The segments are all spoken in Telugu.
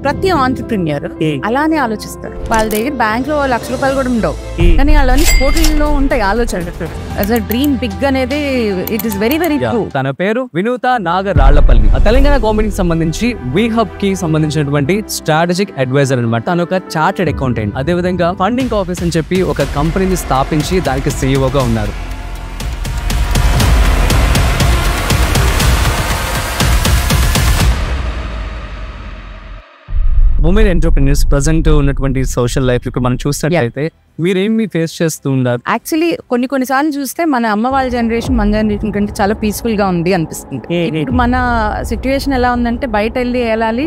ప్రతి ఆంటర్ప్రెన్యూర్ అలానే ఆలోచిస్తారు. వాళ్ళ దగ్గర బ్యాంక్ లో ₹1,00,000 కూడా ఉండవు, కానీ వాళ్ళని కోట్లలో ఉంటాయి ఆలోచనలు. డ్రీమ్ బిగ్ అనేది it is very very true. తన పేరు వినూత నాగరాళ్లపల్లి. తెలంగాణ గవర్నమెంట్ కి సంబంధించి వీహబ్ కి సంబంధించినటువంటి స్ట్రాటజిక్ అడ్వైజర్ అనమాట. తను ఒక చార్టెడ్ అకౌంటెంట్, అదే విధంగా ఫండింగ్ ఆఫీస్ అని చెప్పి ఒక కంపెనీని స్థాపించి దానికి సీఈఓగా ఉన్నారు. ఉమెన్ ఎంటర్‌ప్రెన్యూర్స్ ప్రెజెంట్ ఉన్నటువంటి సోషల్ లైఫ్ ఇప్పుడు మనం చూసినట్లయితే మీరేమి ఫేస్ చేస్తూ ఉన్నారు? యాక్చువల్లీ కొన్ని సార్లు చూస్తే మన అమ్మ వాళ్ళ జనరేషన్ మన జనరేషన్ కంటే చాలా పీస్ఫుల్ గా ఉంది అనిపిస్తుంది. ఇప్పుడు మన సిచ్యువేషన్ ఎలా ఉందంటే బయట వెళ్ళాలి,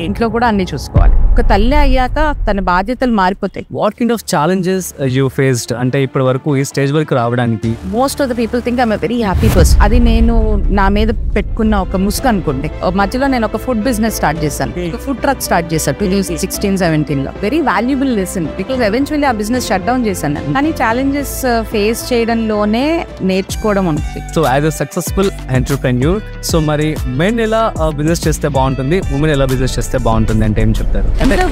ఇంట్లో కూడా అన్ని చూసుకోవాలి. ఒక తల్లి అయ్యాక తన బాధ్యతలు మారిపోతాయి. What kind of challenges you faced అంటే ఇప్పటి వరకు ఈ స్టేజ్ వరకు రావడానికి? Most of the people think I'm very happy person. అది నేను నా మీద పెట్టుకున్న ఒక ముసుగు అనుకోండి. మధ్యలో నేను ఒక ఫుడ్ బిజినెస్ స్టార్ట్ చేశాను, ఒక ఫుడ్ ట్రక్ స్టార్ట్ చేశాను 2016-17 లో. Very valuable lesson, because eventually ఆ బిజినెస్ షట్ డౌన్ చేశాను. కానీ ఛాలెంజెస్ ఫేస్ చేయడంలోనే నేర్చుకోవడం ఉంటుంది. So as a successful entrepreneur, so మరి మెన్ ఎలా బిజినెస్ చేస్తే బాగుంటుంది, ఉమెన్ ఎలా బిజినెస్ చేస్తే బాగుంటుంది అంటే ఏం చెప్తారు?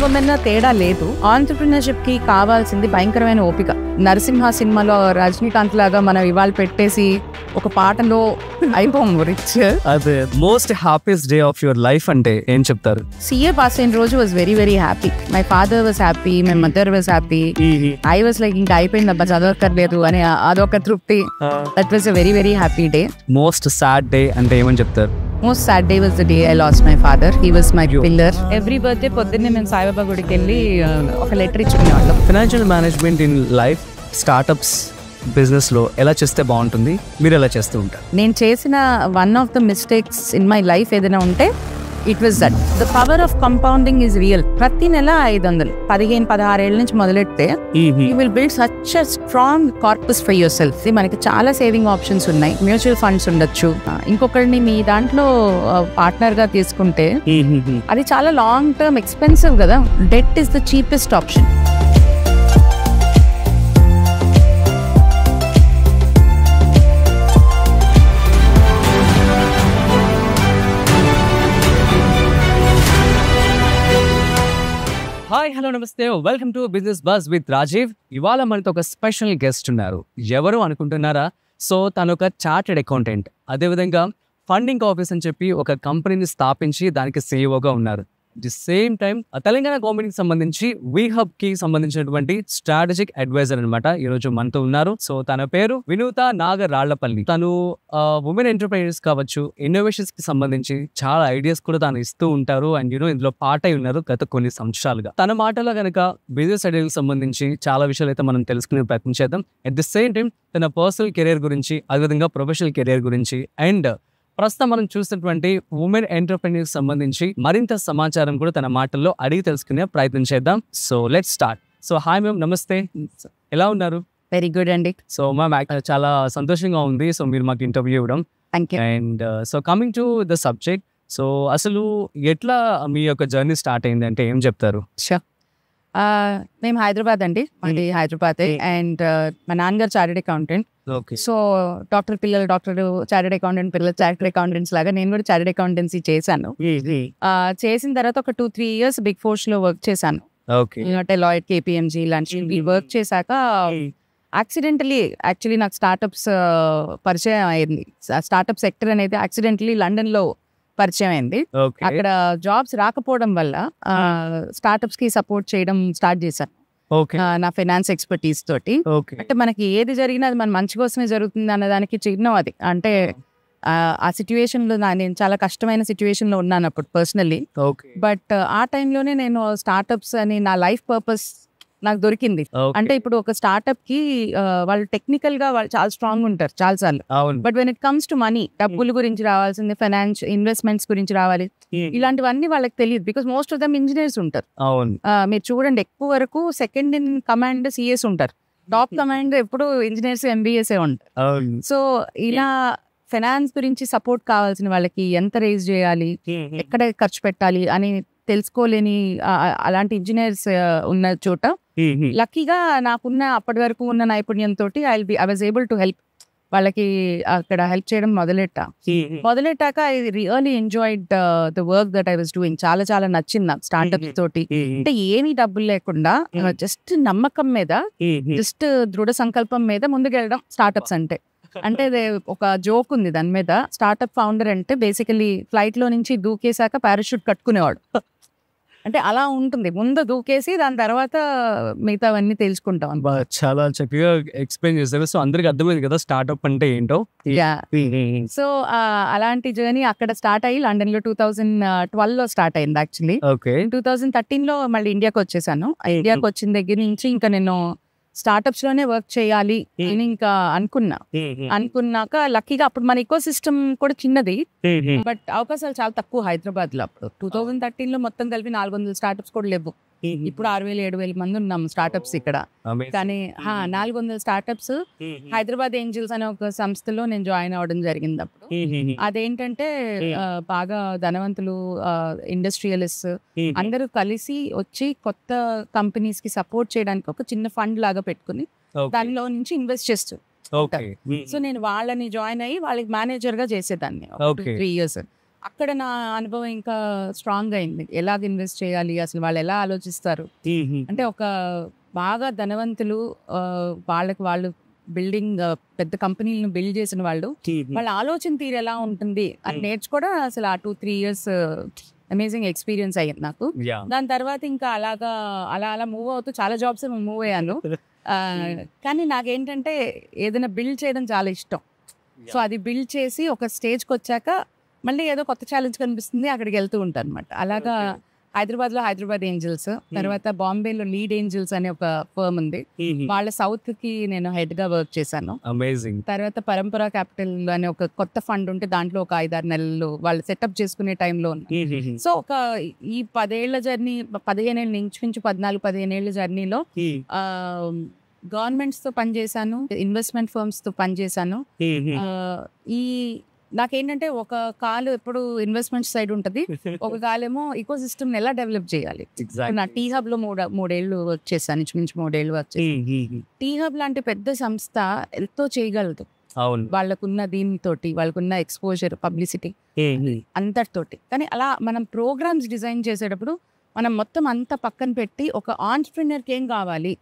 ఉమెన్ తేడా లేదు. ఆంటర్‌ప్రెన్యూర్‌షిప్ కి కావాల్సింది భయంకరమైన ఓపిక. నరసింహ సినిమాలో రజనీకాంత్ లాగా మనం ఇవాళ పెట్టేసి ఒక పాటలో అయిపోము రిచ్. అదే most happiest day of your life అంటే ఏం చెప్తారు? CA పాస్ అయిన రోజు was very very happy. My father was happy, my mother was happy. I was like ఇంకా అయిపోయింది అబ్బా చదవక్కర్లేదు అని అదొక తృప్తి. That was a very very happy day. Most sad day అంటే ఏమని చెప్తారు? Most sad day was the day I lost my father. He was my pillar. Every birthday పొద్దున్నే మేము సాయిబాబా గుడికి వెళ్ళి ఒక లెటర్ ఇచ్చుకునేవాళ్ళం. Financial management in life, startups business లో ఎలా చేస్తే బాగుంటుంది, మీరు ఎలా చేస్తూ ఉంటారు? నేను చేసిన one of the mistakes in my life ఏదైనా ఉంటే it was that. The power of compounding is real. ప్రతి నెల 500 15-16 ఏళ్ళ నుంచి మొదలెడితే you will build such a strong corpus for your self. మనకి చాలా సేవింగ్ ఆప్షన్స్ ఉన్నాయి, మ్యూచువల్ ఫండ్స్ ఉండొచ్చు. ఇంకొకరిని మీ దాంట్లో పార్ట్నర్ గా తీసుకుంటే అది చాలా లాంగ్ టర్మ్ ఎక్స్పెన్సివ్ కదా. Debt is the cheapest option. Hi, hello, నమస్తే, welcome to business bus with Rajeev. ఇవాళ మనతో ఒక స్పెషల్ గెస్ట్ ఉన్నారు. ఎవరు అనుకుంటున్నారా? సో తను ఒక చార్టెడ్ అకౌంటెంట్, అదేవిధంగా ఫండింగ్ ఆఫీస్ అని చెప్పి ఒక కంపెనీని స్థాపించి దానికి సీఈఓగా ఉన్నారు. The same time Telangana government కి సంబంధించి వీహబ్ కి సంబంధించినటువంటి స్ట్రాటజిక్ అడ్వైజర్ అనమాట. ఈ రోజు మనతో ఉన్నారు. సో తన పేరు వినూత నాగరాళ్లపల్లి. తను ఉమెన్ ఎంటర్‌ప్రెన్యూర్స్ కావచ్చు, ఇన్నోవేషన్స్ కి సంబంధించి చాలా ఐడియాస్ కూడా తాను ఇస్తూ ఉంటారు. అండ్ ఇందులో పార్ట్ అయి ఉన్నారు గత కొన్ని సంవత్సరాలుగా. తన మాటలో గనక బిజినెస్ ఐడియాలకు సంబంధించి చాలా విషయాలు అయితే మనం తెలుసుకునే ప్రయత్నం చేద్దాం. అట్ ది సేమ్ టైం తన పర్సనల్ కెరీర్ గురించి, అదేవిధంగా ప్రొఫెషనల్ కెరీర్ గురించి, అండ్ ప్రస్తుతం మనం చూసినటువంటి ఉమెన్ ఎంటర్‌ప్రెన్యూర్స్ సంబంధించి మరింత సమాచారం కూడా తన మాటల్లో అడిగి తెలుసుకునే ప్రయత్నం చేద్దాం. So let's start. So hi ma'am, నమస్తే, ఎలా ఉన్నారు? వెరీ గుడ్ అండి. సో మ్యామ్, చాలా సంతోషంగా ఉంది సో మీరు మాకు ఇంటర్వ్యూ ఇవ్వడం. And so coming to the subject, so అసలు ఎట్లా మీ యొక్క జర్నీ స్టార్ట్ అయింది అంటే ఏం చెప్తారు? మేము హైదరాబాద్ అండి, మాది హైదరాబాదే. అండ్ మా నాన్నగారు chartered accountant. So doctor chartered accountant పిల్లలు చార్టెడ్ అకౌంటెంట్స్ లాగా నేను కూడా చార్టెడ్ అకౌంటెన్సీ చేశాను. చేసిన తర్వాత ఒక 2-3 years బిగ్ ఫోర్స్ లో వర్క్ చేశాను. డెలాయిట్, KPMG ఇలాంటి వర్క్ చేశాక యాక్చువల్లీ నాకు స్టార్టప్స్ పరిచయం అయింది. స్టార్టప్ సెక్టర్ అనేది యాక్సిడెంటలీ లండన్ లో పరిచయం అయింది. అక్కడ జాబ్స్ రాకపోవడం వల్ల స్టార్టప్స్ కి సపోర్ట్ చేయడం స్టార్ట్ చేశాను నా ఫైనాన్స్ ఎక్స్పర్టీస్ తోటి. అంటే మనకి ఏది జరిగినా అది మన మంచి కోసమే జరుగుతుంది అన్నదానికి చిహ్నం అది. అంటే ఆ సిచ్యువేషన్ లో నేను చాలా కష్టమైన సిచ్యువేషన్ లో ఉన్నాను అప్పుడు పర్సనల్లీ. బట్ ఆ టైంలోనే నేను స్టార్టప్స్ అని నా లైఫ్ పర్పస్ నాకు దొరికింది. అంటే ఇప్పుడు ఒక స్టార్ట్అప్ కి వాళ్ళు టెక్నికల్ గా వాళ్ళు చాలా స్ట్రాంగ్ ఉంటారు చాలా సార్లు. But when it comes to money, డబ్బుల గురించి రావాల్సింది, ఫైనాన్స్ ఇన్వెస్ట్మెంట్స్ గురించి రావాలి, ఇలాంటివన్నీ వాళ్ళకి తెలియదు. Because most of them engineers ఉంటారు. మీరు చూడండి, ఎక్కువ వరకు సెకండ్ ఇన్ కమాండ్ CAs ఉంటారు, టాప్ కమాండ్ ఎప్పుడు ఇంజనీర్స్ MBAs ఉంటారు. సో ఇలా ఫైనాన్స్ గురించి సపోర్ట్ కావాల్సిన వాళ్ళకి ఎంత రేజ్ చేయాలి, ఎక్కడ ఖర్చు పెట్టాలి అని తెలుసుకోలేని అలాంటి ఇంజనీర్స్ ఉన్న చోట లక్కీగా నాకున్న అప్పటి వరకు ఉన్న నైపుణ్యంతో I was able to help వాళ్ళకి అక్కడ హెల్ప్ చేయడం మొదలెట్టాక I really enjoyed the work that I was doing. చాలా చాలా నచ్చింది నాకు స్టార్ట్అప్స్ తోటి. అంటే ఏమీ డబ్బులు లేకుండా జస్ట్ నమ్మకం మీద, జస్ట్ దృఢ సంకల్పం మీద ముందుకెళ్ళడం స్టార్ట్అప్స్ అంటే. అంటే ఒక జోక్ ఉంది దాని మీద. స్టార్ట్అప్ ఫౌండర్ అంటే బేసికలీ ఫ్లైట్ లో నుంచి దూకేశాక పారాషూట్ కట్టుకునేవాడు. అంటే అలా ఉంటుంది, ముందు దూకేసి దాని తర్వాత మిగతావన్నీ తెలుసుకుంటాం. చాలా చక్కగా ఎక్స్ప్లెయిన్ చేశారు. సో అందరికి అర్థమైంది కదా స్టార్ట్అప్ అంటే ఏంటో. సో అలాంటి జర్నీ అక్కడ స్టార్ట్ అయ్యి లండన్ లో 2012 లో స్టార్ట్ అయింది యాక్చువల్లీ. 2013 లో మళ్ళీ ఇండియాకి వచ్చేసాను. ఇండియాకి వచ్చిన దగ్గర నుంచి ఇంకా నేను స్టార్ట్అప్స్ లోనే వర్క్ చేయాలి అని ఇంకా అనుకున్నాక లక్కీగా అప్పుడు మన ఈకో సిస్టమ్ కూడా చిన్నది, బట్ అవకాశాలు చాలా తక్కువ హైదరాబాద్ లో. అప్పుడు 2013 లో మొత్తం కలిపి 400 స్టార్ట్అప్స్ కూడా లేవు. ఇప్పుడు 6,000-7,000 మంది ఉన్నాం స్టార్ట్అప్స్ ఇక్కడ. కానీ 400 స్టార్ట్అప్స్ హైదరాబాద్ ఏంజిల్స్ అనే ఒక సంస్థలో నేను జాయిన్ అవ్వడం జరిగింది అప్పుడు. అదేంటంటే బాగా ధనవంతులు, ఇండస్ట్రియలిస్ట్ అందరూ కలిసి వచ్చి కొత్త కంపెనీస్ కి సపోర్ట్ చేయడానికి ఒక చిన్న ఫండ్ లాగా పెట్టుకుని దానిలో నుంచి ఇన్వెస్ట్ చేస్తూ. సో నేను వాళ్ళని జాయిన్ అయ్యి వాళ్ళకి మేనేజర్ గా చేసేదాన్ని 3 years. అక్కడ నా అనుభవం ఇంకా స్ట్రాంగ్ అయింది. ఎలాగ ఇన్వెస్ట్ చేయాలి, అసలు వాళ్ళు ఎలా ఆలోచిస్తారు. అంటే ఒక బాగా ధనవంతులు, వాళ్ళు బిల్డింగ్ పెద్ద కంపెనీలను బిల్డ్ చేసిన వాళ్ళు, వాళ్ళ ఆలోచన తీరు ఎలా ఉంటుంది అని నేర్చుకోవడం అసలు ఆ 2-3 years అమేజింగ్ ఎక్స్పీరియన్స్ అయ్యింది నాకు. దాని తర్వాత ఇంకా అలా మూవ్ అవుతూ చాలా జాబ్స్ మూవ్ అయ్యాను. కానీ నాకేంటంటే ఏదైనా బిల్డ్ చేయడం చాలా ఇష్టం. సో అది బిల్డ్ చేసి ఒక స్టేజ్కి వచ్చాక మళ్ళీ ఏదో కొత్త ఛాలెంజ్ కనిపిస్తుంది, అక్కడికి వెళ్తూ ఉంటాను అనమాట. అలాగా హైదరాబాద్లో హైదరాబాద్ ఏంజిల్స్, తర్వాత బాంబేలో లీడ్ ఏంజిల్స్ అనే ఒక ఫర్మ్ ఉంది, వాళ్ళ సౌత్ కి నేను హెడ్ గా వర్క్ చేశాను. తర్వాత పరంపర క్యాపిటల్ అనే ఒక కొత్త ఫండ్ ఉంటే దాంట్లో ఒక 5-6 నెలలు వాళ్ళు సెటప్ చేసుకునే టైంలో. సో ఒక ఈ 10 ఏళ్ల జర్నీ, 15 ఏళ్ళ నుంచి 14-15 ఏళ్ల జర్నీలో గవర్నమెంట్స్ తో పనిచేశాను, ఇన్వెస్ట్మెంట్ ఫర్మ్స్ తో పనిచేశాను. ఈ నాకేంటంటే ఒక కాలు ఎప్పుడు ఇన్వెస్ట్మెంట్ సైడ్ ఉంటది, ఒక కాలేమో ఈకో సిస్టమ్ ఎలా డెవలప్ చేయాలి. నా టీ హబ్ లో 3 ఏళ్ళు వర్క్ చేశాను, ఇంచుమించు 3 ఏళ్ళు వర్క్ చేశాను. టీ హబ్ లాంటి పెద్ద సంస్థ ఎంతో చేయగలదు వాళ్ళకున్న దీనితోటి, వాళ్ళకున్న ఎక్స్పోజర్, పబ్లిసిటీ అంతటితోటి. కానీ అలా మనం ప్రోగ్రామ్స్ డిజైన్ చేసేటప్పుడు మనం మొత్తం అంతా పక్కన పెట్టి ఒక ఆంట్రప్రెన్యూర్కి ఏం కావాలి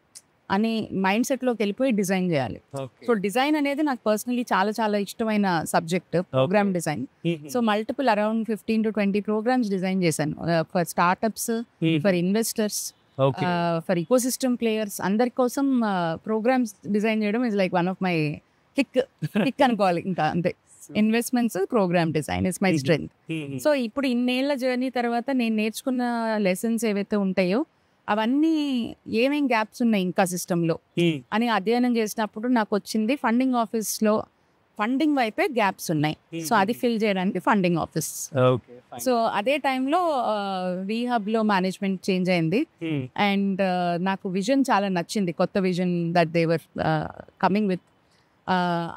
అని మైండ్ సెట్ లోకి వెళ్ళిపోయి డిజైన్ చేయాలి. సో డిజైన్ అనేది నాకు పర్సనలీ చాలా చాలా ఇష్టమైన subject, programme design. So multiple around 15-20 programmes design చేశాను for startups, for investors, for eco system players. అందరి కోసం ప్రోగ్రామ్స్ డిజైన్ చేయడం is like one of my kick అనుకోవాలి. ఇంకా అంతే, investments, programme design is my strength. So ఇప్పుడు ఇన్నేళ్ల జర్నీ తర్వాత నేను నేర్చుకున్న లెసన్స్ ఏవైతే ఉంటాయో అవన్నీ ఏమేం గ్యాప్స్ ఉన్నాయి ఇంకా సిస్టంలో అని అధ్యయనం చేసినప్పుడు నాకు వచ్చింది ఫండింగ్ ఆఫీస్లో ఫండింగ్ వైపే గ్యాప్స్ ఉన్నాయి. సో అది ఫిల్ చేయడానికి ఫండింగ్ ఆఫీస్. సో అదే టైంలో వీహబ్ లో మేనేజ్మెంట్ చేంజ్ అయింది అండ్ నాకు విజన్ చాలా నచ్చింది, కొత్త vision that they were coming with.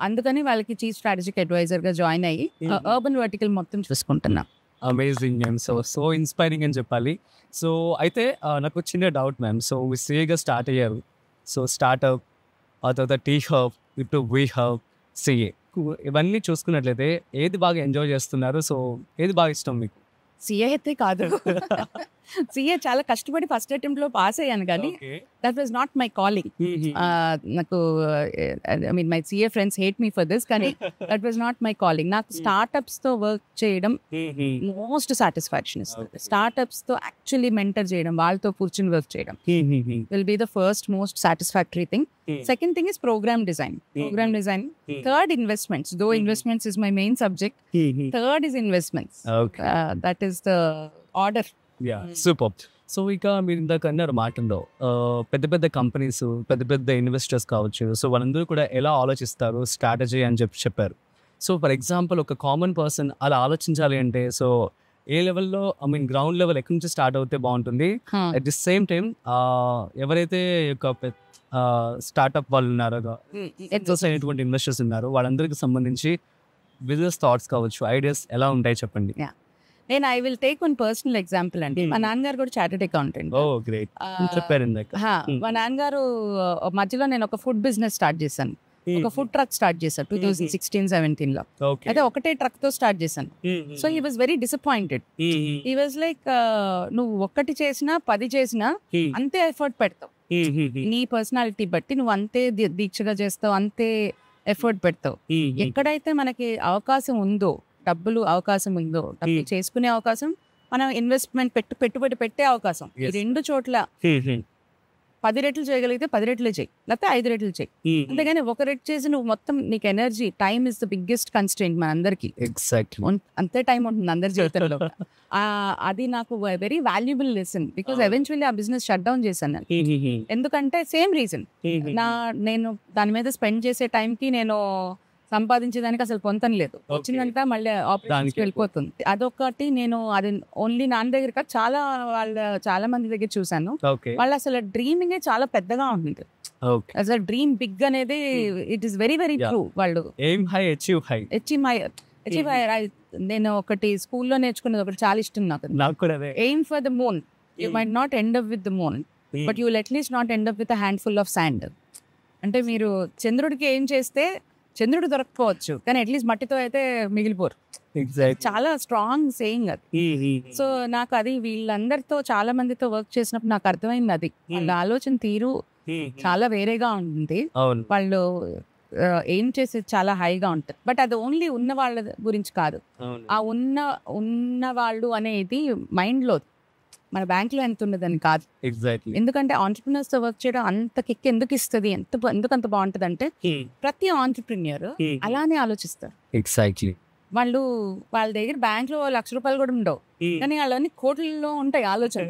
అందుకని వాళ్ళకి చీఫ్ స్ట్రాటజిక్ అడ్వైజర్ గా జాయిన్ అయ్యి అర్బన్ వర్టికల్ మొత్తం చూసుకుంటున్నా. అమేజింగ్ మ్యామ్, సో ఇన్స్పైరింగ్ అని చెప్పాలి. సో అయితే నాకు చిన్న డౌట్ మ్యామ్, సో సిఏగా స్టార్ట్ అయ్యారు. సో స్టార్ట్అప్, ఆ తర్వాత టీ హబ్, ఇప్పుడు వీ హబ్, సిఏ, ఇవన్నీ చూసుకున్నట్లయితే ఏది బాగా ఎంజాయ్ చేస్తున్నారు? సో ఏది బాగా ఇష్టం మీకు? సిఏ అయితే కాదు, సిఏ చాలా కష్టపడి ఫస్ట్ అటెంప్ట్ లో పాస్ అయ్యాను, కానీ that was not my calling. నాకు I mean my CA friends hate me for this, కానీ that was not my calling. నాకు స్టార్ట్అప్స్ తో వర్క్ చేయడం మోస్ట్ సాటిస్ఫాక్షన్ ఇస్తుంది. స్టార్ట్అప్స్ తో యాక్చువల్లీ మెంటర్ చేయడం, వాళ్ళతో కూర్చుని వర్క్ చేయడం will be the first most satisfactory thing. Second thing is program design. Third, investments. Though investments is my main subject, third is investments. That is the order. Yeah, super. So ఇక మీరు ఇందాక అన్నారు మాటల్లో పెద్ద పెద్ద కంపెనీస్, పెద్ద పెద్ద ఇన్వెస్టర్స్ కావచ్చు, సో వాళ్ళందరూ కూడా ఎలా ఆలోచిస్తారు స్ట్రాటజీ అని చెప్పారు. సో ఫర్ ఎగ్జాంపుల్ ఒక కామన్ పర్సన్ అలా ఆలోచించాలి అంటే, సో ఏ లెవెల్లో, ఐ మీన్ గ్రౌండ్ లెవెల్ ఎక్కడి నుంచి స్టార్ట్ అవుతే బాగుంటుంది? అట్ ది సేమ్ టైం ఎవరైతే స్టార్ట్అప్ వాళ్ళు ఉన్నారో, అయినటువంటి ఇన్వెస్టర్స్ ఉన్నారు, వాళ్ళందరికీ సంబంధించి బిజినెస్ థాట్స్ కావచ్చు, ఐడియాస్ ఎలా ఉంటాయి చెప్పండి. నేను I will take one personal example అండి. మా నాన్నగారు కూడా చార్టెడ్ అకౌంటెంట్. చెప్పారు. మా నాన్నగారు మధ్యలో నేను ఒక ఫుడ్ బిజినెస్ స్టార్ట్ చేశాను. ఒక ఫుడ్ ట్రక్ స్టార్ట్ చేశాను 2016-17 లో. అయితే ఒకటే ట్రక్ తో స్టార్ట్ చేశాను. So he was very disappointed. He was like నువ్వు ఒక్కటి చేసినా 10 చేసినా అంతే ఎఫర్ట్ పెడతావు, నీ పర్సనాలిటీ బట్టి నువ్వు అంతే దీక్షగా చేస్తావు, అంతే ఎఫర్ట్ పెడతావు. ఎక్కడైతే మనకి అవకాశం ఉందో, డబ్బులు అవకాశం ఉందో, డబ్బులు చేసుకునే అవకాశం, మనం ఇన్వెస్ట్మెంట్ పెట్టుబడి పెట్టే అవకాశం, ఈ రెండు చోట్ల 10 రెట్లు చేయగలిగితే 10 రెట్లు చేయి, లేకపోతే 5 రెట్లు చేయి. అంతేగాని ఒక రెట్ చేసి నువ్వు మొత్తం నీకు energy, time is the biggest constraint మన అందరికి. అంతే టైం ఉంటుంది అందరి జీవితంలో. అది నాకు very valuable lesson. Because eventually ఆ బిజినెస్ షట్ డౌన్ చేశాను. ఎందుకంటే సేమ్ రీజన్, నేను దాని మీద స్పెండ్ చేసే టైంకి నేను సంపాదించేదానికి అసలు పొంతనలేదు. వచ్చిందంతా మళ్ళీ ఆపరేషన్కి వెళ్ళిపోతుంది. అదొకటి. నేను అది ఓన్లీ నాన్న దగ్గర కాదు, చాలా మంది దగ్గర చూసాను. వాళ్ళు అసలు డ్రీమింగే చాలా పెద్దగా ఉంటుంది. అసలు డ్రీమ్ బిగ్ అనేది it is very very true. వాళ్ళు అచీవ్ హైయర్. నేను ఒకటి స్కూల్లో నేర్చుకున్నది ఒకటి చాలా ఇష్టం నాకు. Aim for the moon, you might not end up with the moon, but you will at least not end up with a hand full of sand. అంటే మీరు చంద్రుడికి ఏం చేస్తే చంద్రుడు దొరకపోవచ్చు, కానీ అట్లీస్ట్ మట్టితో అయితే మిగిలిపోరు. చాలా స్ట్రాంగ్ సేయింగ్ అది. సో నాకు అది వీళ్ళందరితో చాలా మందితో వర్క్ చేసినప్పుడు నాకు అర్థమైంది. అది వాళ్ళ ఆలోచన తీరు చాలా వేరేగా ఉంటుంది. వాళ్ళు ఏం చేసేది చాలా హైగా ఉంటుంది. బట్ అది ఓన్లీ ఉన్న వాళ్ళ గురించి కాదు. ఆ ఉన్న వాళ్ళు అనేది మైండ్ లో, మన బ్యాంక్ లో ఎంత ఉన్నదని కాదు. ఎందుకంటే ఆంటర్ప్రినర్స్ తో వర్క్ చేయడం అంత కిక్ ఎందుకు ఇస్తుంది, ఎందుకు అంత బాగుంటది అంటే ప్రతి ఆంటర్ప్రిన్యూర్ అలానే ఆలోచిస్తారు. వాళ్ళు వాళ్ళ దగ్గర బ్యాంక్ లో ₹1,00,000 కూడా ఉండవు, కానీ వాళ్ళని కోట్లలో ఉంటాయి ఆలోచన.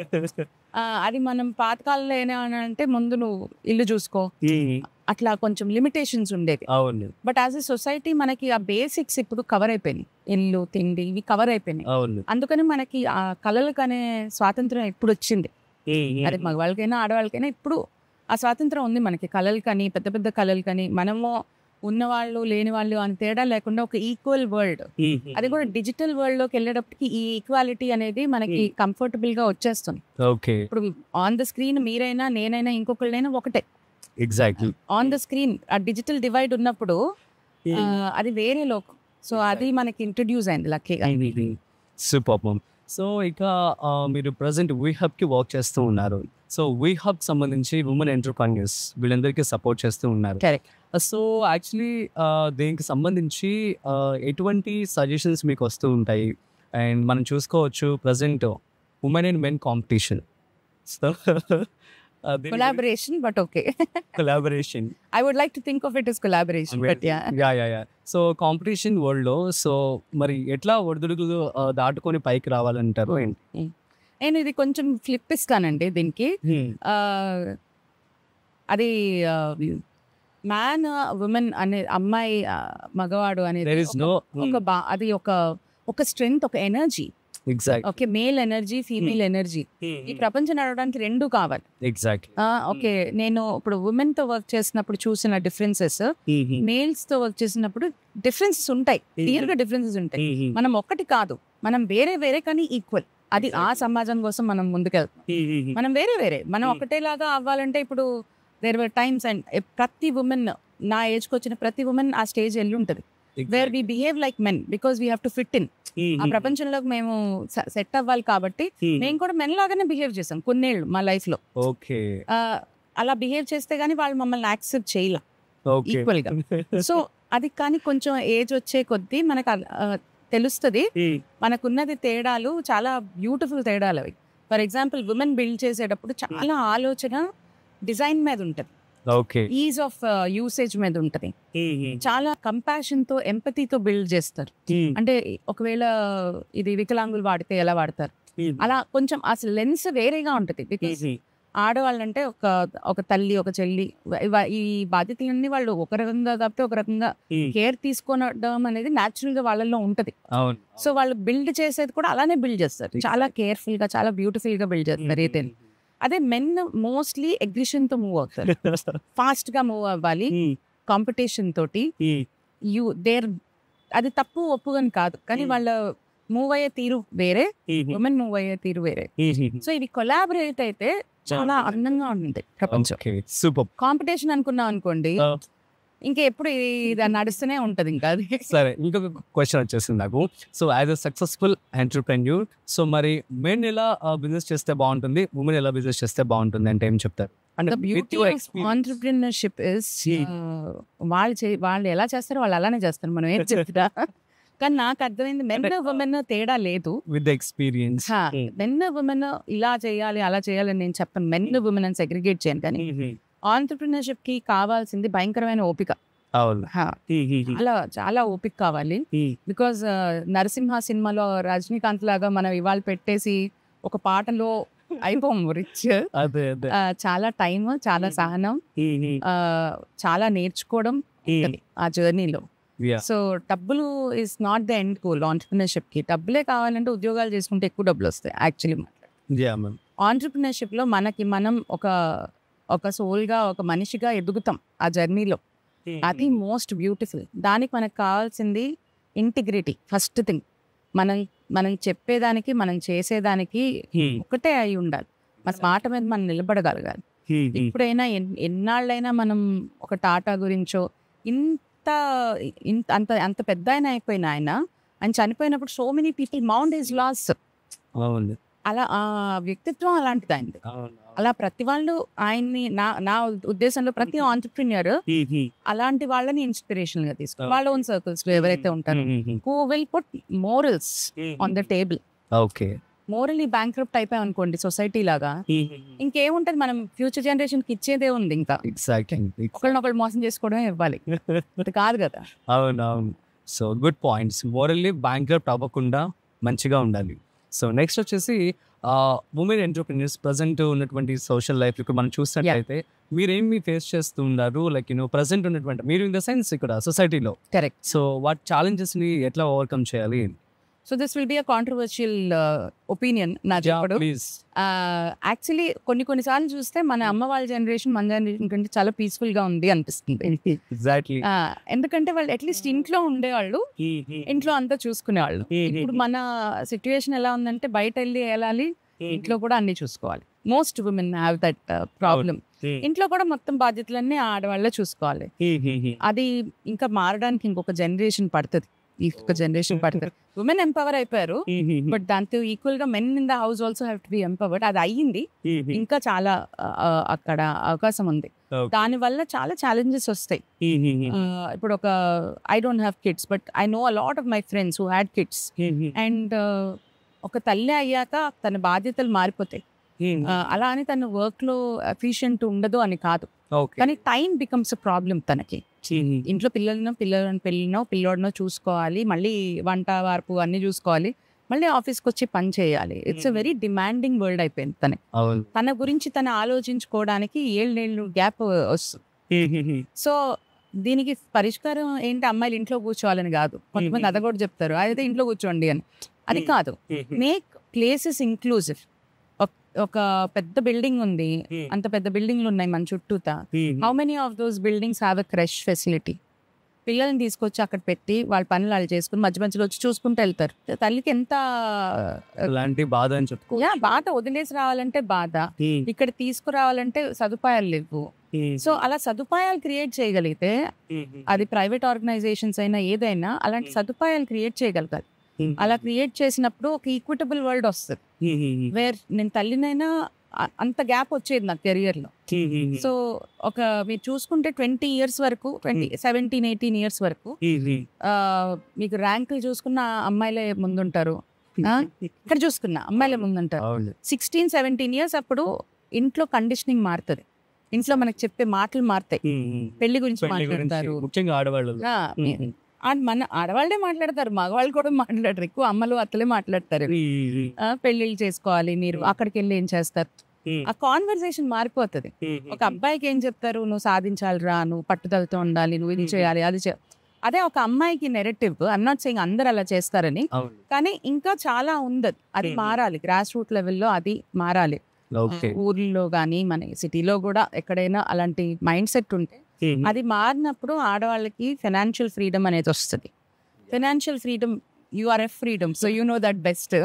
అది మనం పాతకాలంలో ఏమంటే ముందు నువ్వు ఇల్లు చూసుకో, అట్లా కొంచెం లిమిటేషన్స్ ఉండేవి. బట్ యాజ్ ఎ సొసైటీ మనకి ఆ బేసిక్స్ ఇప్పుడు కవర్ అయిపోయినాయి. ఇల్లు, తిండి, ఇవి కవర్ అయిపోయినాయి. అందుకని మనకి ఆ కళలకు అనే స్వాతంత్రం ఇప్పుడు వచ్చింది. అదే మగవాళ్ళకైనా ఆడవాళ్ళకైనా ఇప్పుడు ఆ స్వాతంత్రం ఉంది మనకి. కళలు కానీ, పెద్ద పెద్ద కళలు కానీ, మనము ఉన్నవాళ్ళు లేని వాళ్ళు అని తేడా లేకుండా ఒక ఈక్వల్ వరల్డ్. అది కూడా డిజిటల్ వరల్డ్ లోకి వెళ్ళేటప్పటికి ఈ ఈక్వాలిటీ అనేది మనకి కంఫర్టబుల్ గా వచ్చేస్తుంది. ఇప్పుడు ఆన్ ద స్క్రీన్ మీరైనా నేనైనా ఇంకొకళ్ళైనా ఒకటే. ఆన్ ద స్క్రీన్ ఆ డిజిటల్ డివైడ్ ఉన్నప్పుడు అది వేరే లోకం. సో అది మనకి ఇంట్రడ్యూస్ అయింది లక్కీగా. సూపర్. సో ఇక మీరు ప్రజెంట్ వీహబ్ కి వర్క్ చేస్తూ ఉన్నారు. సో వీహబ్ సంబంధించి ఉమెన్ ఎంటర్‌ప్రెన్యూర్స్ వీళ్ళందరికీ సపోర్ట్ చేస్తూ ఉన్నారు. సో యాక్చువల్లీ దీనికి సంబంధించి ఎటువంటి సజెషన్స్ మీకు వస్తూ ఉంటాయి? అండ్ మనం చూసుకోవచ్చు present women and men competition. So collaboration, but okay. Collaboration. I would like to think of it as collaboration, but yeah. So competition world లో సో మరి ఎట్లా ఒడిదుడుకులు దాటుకొని పైకి రావాలంటారు? నేను ఇది కొంచెం ఫ్లిప్ ఇస్తానండి దీనికి. అది మ్యాన్ ఉమెన్ అనే అమ్మాయి మగవాడు అనేది అది ఒక స్ట్రెంగ్త్, ఒక energy. Okay, male energy, female energy. ఈ ప్రపంచం నడవడానికి రెండు కావాలి. ఓకే, నేను ఇప్పుడు ఉమెన్ తో వర్క్ చేసినప్పుడు చూసిన డిఫరెన్సెస్, మేల్స్ తో వర్క్ చేసినప్పుడు డిఫరెన్సెస్ ఉంటాయి, క్లియర్ గా డిఫరెన్సెస్ ఉంటాయి. మనం ఒక్కటి కాదు, మనం వేరే వేరే కానీ ఈక్వల్. అది ఆ సమాజం కోసం మనం ముందుకెళ్తాం. మనం వేరే వేరే, మనం ఒకటేలాగా అవ్వాలంటే ఇప్పుడు దేర్ వర్ టైమ్స్ అండ్ ప్రతి ఉమెన్, నా ఏజ్కి వచ్చిన ప్రతి ఉమెన్ ఆ స్టేజ్ వెళ్ళి ఉంటుంది where we behave like men because we have to fit in. ఆ ప్రపంచంలోకి మేము సెట్ అవ్వాలి కాబట్టి మేము కూడా మెన్ లాగానే బిహేవ్ చేసాం కొన్నేళ్ళు మా లైఫ్ లో. అలా బిహేవ్ చేస్తే గానీ వాళ్ళు మమ్మల్ని యాక్సెప్ట్ చేయలే ఈక్వల్ గా. సో అది కానీ కొంచెం ఏజ్ వచ్చే కొద్దీ మనకు తెలుస్తుంది మనకున్నది తేడాలు, చాలా బ్యూటిఫుల్ తేడాలు అవి. ఫర్ ఎగ్జాంపుల్ ఉమెన్ బిల్డ్ చేసేటప్పుడు చాలా ఆలోచన డిజైన్ మీద ఉంటది, ఈజ్ ఆఫ్ యూసేజ్ మీద ఉంటది, చాలా కంపాషన్ తో ఎంపతితో బిల్డ్ చేస్తారు. అంటే ఒకవేళ ఇది వికలాంగులు వాడితే ఎలా వాడతారు, అలా కొంచెం అసలు లెన్స్ వేరేగా ఉంటది. బికాస్ ఆడవాళ్ళంటే ఒక తల్లి, ఒక చెల్లి, ఈ బాధ్యతలన్నీ వాళ్ళు ఒక రకంగా తప్పితే ఒక రకంగా కేర్ తీసుకోవడం అనేది న్యాచురల్ గా వాళ్ళల్లో ఉంటది. సో వాళ్ళు బిల్డ్ చేసేది కూడా అలానే బిల్డ్ చేస్తారు, చాలా కేర్ఫుల్ గా, చాలా బ్యూటిఫుల్ గా బిల్డ్ చేస్తారు ఏదైనా. అదే మెన్ మోస్ట్లీ అగ్రెషన్ తో మూవ్ అవుతారు, ఫాస్ట్ గా మూవ్ అవ్వాలి కాంపిటీషన్ తోటి. అది తప్పు ఒప్పుకొని కాదు, కానీ వాళ్ళ మూవ్ అయ్యే తీరు వేరే, ఉమెన్ మూవ్ అయ్యే తీరు వేరే. సో ఇవి కొలాబరేట్ అయితే చాలా అందంగా ఉంటుంది ప్రపంచం. సూపర్. కాంపిటీషన్ అనుకున్నాం అనుకోండి, ఇంకా ఎప్పుడు ఇది నడుస్తూనే ఉంటది ఇంకా అది. సరే, ఇంకొక క్వశ్చన్ వచ్చేసింది నాకు. So as a successful entrepreneur, so మరి మెన్ ఎలా బిజినెస్ చేస్తే బాగుంటుంది, ఉమెన్ ఎలా బిజినెస్ చేస్తే బాగుంటుంది అంటే ఏం చెప్తారు? అంటే The beauty of entrepreneurship is వాళ్ళు ఎలా చేస్తారో వాళ్ళు అలానే చేస్తారు, మనం ఏం చెప్తా. కానీ నాకు అర్థమైంది మెన్ ఉమెన్ తేడా లేదు. With the experience men women ఇలా చేయాలి అలా చేయాలని నేను చెప్పను, మెన్ ఉమెన్ అని సెగ్రిగేట్ చేయను. కానీ ఆంటర్‌ప్రెన్యూర్‌షిప్ కి కావాల్సింది భయంకరమైన ఓపిక. అలా చాలా ఓపిక కావాలి. బికాజ్ నరసింహ సినిమాలో రజనీకాంత్ లాగా మనం ఇవాళ పెట్టేసి ఒక పాటలో అయిపోము రిచ్. చాలా టైం, చాలా సహనం, చాలా నేర్చుకోవడం ఆ జర్నీలో. సో డబ్బులు is not the end goal entrepreneurship కి. డబ్బులే కావాలంటే ఉద్యోగాలు చేసుకుంటే ఎక్కువ డబ్బులు వస్తాయి యాక్చువల్లీ. ఆంటర్‌ప్రెన్యూర్‌షిప్ లో మనం ఒక సోల్ గా, ఒక మనిషిగా ఎదుగుతాం ఆ జర్నీలో. అది మోస్ట్ బ్యూటిఫుల్. దానికి మనకు కావాల్సింది ఇంటిగ్రిటీ. ఫస్ట్ థింగ్, మనం చెప్పేదానికి మనం చేసేదానికి ఒకటే అయి ఉండాలి. మన మాట మీద మనం నిలబడగలగాలి. ఇప్పుడైనా ఎన్నాళ్ళైనా మనం ఒక టాటా గురించో అంత పెద్ద అయిపోయిన ఆయన చనిపోయినప్పుడు so many people mourned his loss. అలా ఆ వ్యక్తిత్వం అలాంటిది ఆయనది. అలా ప్రతి వాళ్ళు ఆయన్ని, నా ఉద్దేశంలో ప్రతి ఆంటర్‌ప్రెన్యూర్ అలాంటి వాళ్ళని ఇన్స్పిరేషన్ గా తీసుకోవాలి. వాళ్ళ ఓన్ సర్కిల్స్ లో ఎవరైతే ఉంటారో who will put morals on the table. Morally bankrupt అయిపోయాం అనుకోండి సొసైటీ లాగా, ఇంకేముంటది, మనం ఫ్యూచర్ జనరేషన్ కి ఇచ్చేదే ఉంది. ఇంకా ఒకళ్ళనొకళ్ళు మోసం చేసుకోవడమే ఇవ్వాలి, అది కాదు కదా. అవునవును. So good points. Morally bankrupt అవ్వకుండా మంచిగా ఉండాలి. సో నెక్స్ట్ వచ్చేసి ఉమెన్ ఎంటర్‌ప్రెన్యూర్స్ ప్రజెంట్ ఉన్నటువంటి సోషల్ లైఫ్ ఇప్పుడు మనం చూసినట్లయితే మీరేమి ఫేస్ చేస్తూ ఉన్నారు? లైక్ ప్రజెంట్ ఉన్నటువంటి మీరు ఇన్ ద సెన్స్ ఇక్కడ సొసైటీలో. కరెక్ట్. సో వాట్ ఛాలెంజెస్ ని ఎట్లా ఓవర్కమ్ చేయాలి? So this will be a controversial opinion నా చెప్పడు. యాక్చువల్లీ కొన్నిసార్లు చూస్తే మన అమ్మ వాళ్ళ జనరేషన్ మన జనరేషన్ కంటే చాలా పీస్ఫుల్ గా ఉంది అనిపిస్తుంది. ఎగ్జాక్ట్లీ. ఎందుకంటే వాళ్ళు అట్లీస్ట్ ఇంట్లో ఉండేవాళ్ళు, ఇంట్లో అంతా చూసుకునేవాళ్ళు. ఇప్పుడు మన సిచ్యువేషన్ ఎలా ఉందంటే బయట వెళ్ళాలి, ఇంట్లో కూడా అన్ని చూసుకోవాలి. Most women have that problem. ఇంట్లో కూడా మొత్తం బాధ్యతలన్నీ ఆడవాళ్ళే చూసుకోవాలి. అది ఇంకా మారడానికి ఇంకొక జనరేషన్ పడుతుంది. ఒక జనరేషన్ పడుతుంది. ఉమెన్ ఎంపవర్ అయిపోయారు, బట్ దాంతో ఈక్వల్ గా men in the house also have to be empowered. అది అయ్యింది, ఇంకా చాలా అక్కడ అవకాశం ఉంది. దాని వల్ల చాలా ఛాలెంజెస్ వస్తాయి. ఇప్పుడు I don't have kids, but I know a lot of my friends who had kids. And ఒక తల్లి అయ్యాక తన బాధ్యతలు మారిపోతాయి. అలా అని తన వర్క్ లో ఎఫిషియెంట్ ఉండదు అని కాదు, కానీ టైం బికమ్స్ అ ప్రాబ్లం తనకి. ఇంట్లో పిల్లోడినో చూసుకోవాలి, మళ్ళీ వంట వార్పు అన్ని చూసుకోవాలి, మళ్ళీ ఆఫీస్కి వచ్చి పని చేయాలి. It's a very demanding world అయిపోయింది తనకి. తన గురించి తను ఆలోచించుకోవడానికి 7 ఏళ్ళు గ్యాప్ వస్తుంది. సో దీనికి పరిష్కారం ఏంటి? అమ్మాయిలు ఇంట్లో కూర్చోవాలని కాదు. కొంతమంది అది కూడా చెప్తారు, అయితే ఇంట్లో కూర్చోండి అని. అది కాదు. Make places inclusive. ఒక పెద్ద బిల్డింగ్ ఉంది, అంత పెద్ద బిల్డింగ్లు ఉన్నాయి మన చుట్టూతా. How many of those buildings have a crush facility? పిల్లల్ని తీసుకొచ్చి అక్కడ పెట్టి వాళ్ళ పనులు వాళ్ళు చేసుకుని మధ్య మధ్యలో వచ్చి చూసుకుంటూ వెళ్తారు. తల్లికి ఎంత బాధ అని చెప్పుకో. బాధ. వదిలేసి రావాలంటే బాధ, ఇక్కడ తీసుకురావాలంటే సదుపాయాలు లేవు. సో అలా సదుపాయాలు క్రియేట్ చేయగలిగితే, అది ప్రైవేట్ ఆర్గనైజేషన్స్ అయినా ఏదైనా అలాంటి సదుపాయాలు క్రియేట్ చేయగలగాలి. అలా క్రియేట్ చేసినప్పుడు ఒక ఈక్విటబుల్ వరల్డ్ వస్తుంది, వేర్ నేను తల్లినైనా అంత గ్యాప్ వచ్చేది నా కెరియర్ లో. సో మీరు చూసుకుంటే 20 years వరకు, 17-18 years వరకు మీకు ర్యాంకులు చూసుకున్న అమ్మాయిలే ముందుంటారు, ఇక్కడ చూసుకున్న అమ్మాయిలే ముందుంటారు. 16-17 years అప్పుడు ఇంట్లో కండిషనింగ్ మారుతుంది, ఇంట్లో మనకు చెప్పే మాటలు మారుతాయి. పెళ్లి గురించి మాట్లాడతారు, ముఖ్యంగా ఆడవాళ్ళు. మన ఆడవాళ్ళే మాట్లాడతారు, మగవాళ్ళు కూడా మాట్లాడరు. ఎక్కువ అమ్మలు అత్తలే మాట్లాడతారు. పెళ్లిళ్ళు చేసుకోవాలి, మీరు అక్కడికి వెళ్ళి ఏం చేస్తారు, ఆ కాన్వర్సేషన్ మారిపోతుంది. ఒక అబ్బాయికి ఏం చెప్తారు, నువ్వు సాధించాలిరా, నువ్వు పట్టుదలతో ఉండాలి, నువ్వు ఇది చేయాలి, అది అదే ఒక అమ్మాయికి నెరేటివ్. ఐఎమ్ నాట్ సేయింగ్ అందరు అలా చేస్తారని, కానీ ఇంకా చాలా ఉంది. అది మారాలి, గ్రాస్ రూట్ లెవెల్లో అది మారాలి. ఊర్లో గానీ మన సిటీలో కూడా ఎక్కడైనా అలాంటి మైండ్ సెట్ ఉంటే, అది మారినప్పుడు ఆడవాళ్ళకి ఫైనాన్షియల్ ఫ్రీడమ్ అనేది వస్తుంది. Financial freedom, URF freedom, so you know that best.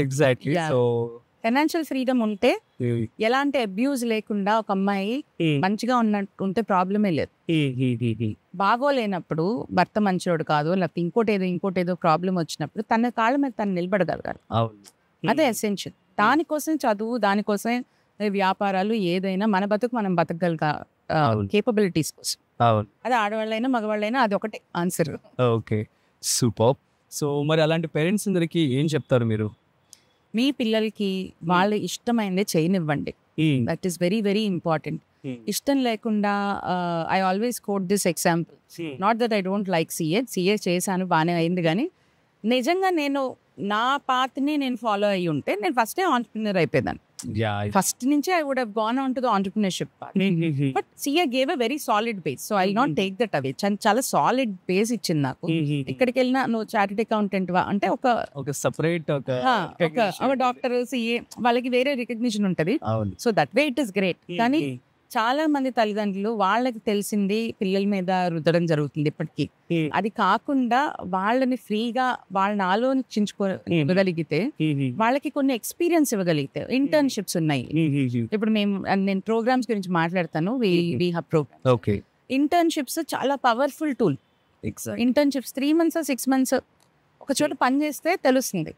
Exactly. So financial freedom ఉంటే ఎలాంటి అబ్యూజ్ లేకుండా ఒక అమ్మాయి మంచిగా ఉంటే ప్రాబ్లమే లేదు. బాగోలేనప్పుడు భర్త మంచివాడు కాదు, లేకపోతే ఇంకోటి ఏదో ప్రాబ్లం వచ్చినప్పుడు తన కాళ్ళ మీద తను నిలబడగలగాలి. అదే ఎసెన్షియల్. దానికోసం చదువు, దానికోసమే వ్యాపారాలు, ఏదైనా మన బతుకు మనం బతకగలగా కేపబిలిటీస్ కోసం. అది ఆడవాళ్ళైనా మగవాళ్ళైనా అది ఒకటే ఆన్సర్. Okay, super. సో మరి అలాంటి పేరెంట్స్ అందరికి ఏం చెప్తారు మీరు? మీ పిల్లలకి వాళ్ళ ఇష్టమైనదే చేయనివ్వండి. That is very very important. ఇష్టం లేకుండా I always quote this example. Not that I don't like CA చేశాను, బాగానే అయింది, కానీ నిజంగా నేను నా పాత్ని నేను ఫాలో అయ్యి ఉంటే నేను ఫస్టే ఆంటర్ప్రినర్ అయిపోయాను. ఫస్ట్ నుంచి I would have gone on to the entrepreneurship path. But CA gave a very solid base, so I not take that away. చాలా సాలిడ్ బేస్ ఇచ్చింది నాకు. ఇక్కడికి వెళ్ళినా నువ్వు చార్టెడ్ అకౌంటెంట్ అంటే ఒక సెపరేట్ ఒక డాక్టర్, సిఏ వాళ్ళకి వేరే రికగ్నిషన్ ఉంటది. So that way it is great. కానీ చాలా మంది తల్లిదండ్రులు వాళ్ళకి తెలిసింది పిల్లల మీద రుద్దడం జరుగుతుంది ఇప్పటికీ. అది కాకుండా వాళ్ళని ఫ్రీగా వాళ్ళని ఆలోచించుకోగలిగితే, వాళ్ళకి కొన్ని ఎక్స్పీరియన్స్ ఇవ్వగలిగితే, ఇంటర్న్షిప్స్ ఉన్నాయి. ఇప్పుడు నేను ప్రోగ్రామ్స్ గురించి మాట్లాడతాను. We have program. ఇంటర్న్షిప్స్ చాలా powerful tool. Internships 3 months 6 months ఒక చోట పని చేస్తే తెలుస్తుంది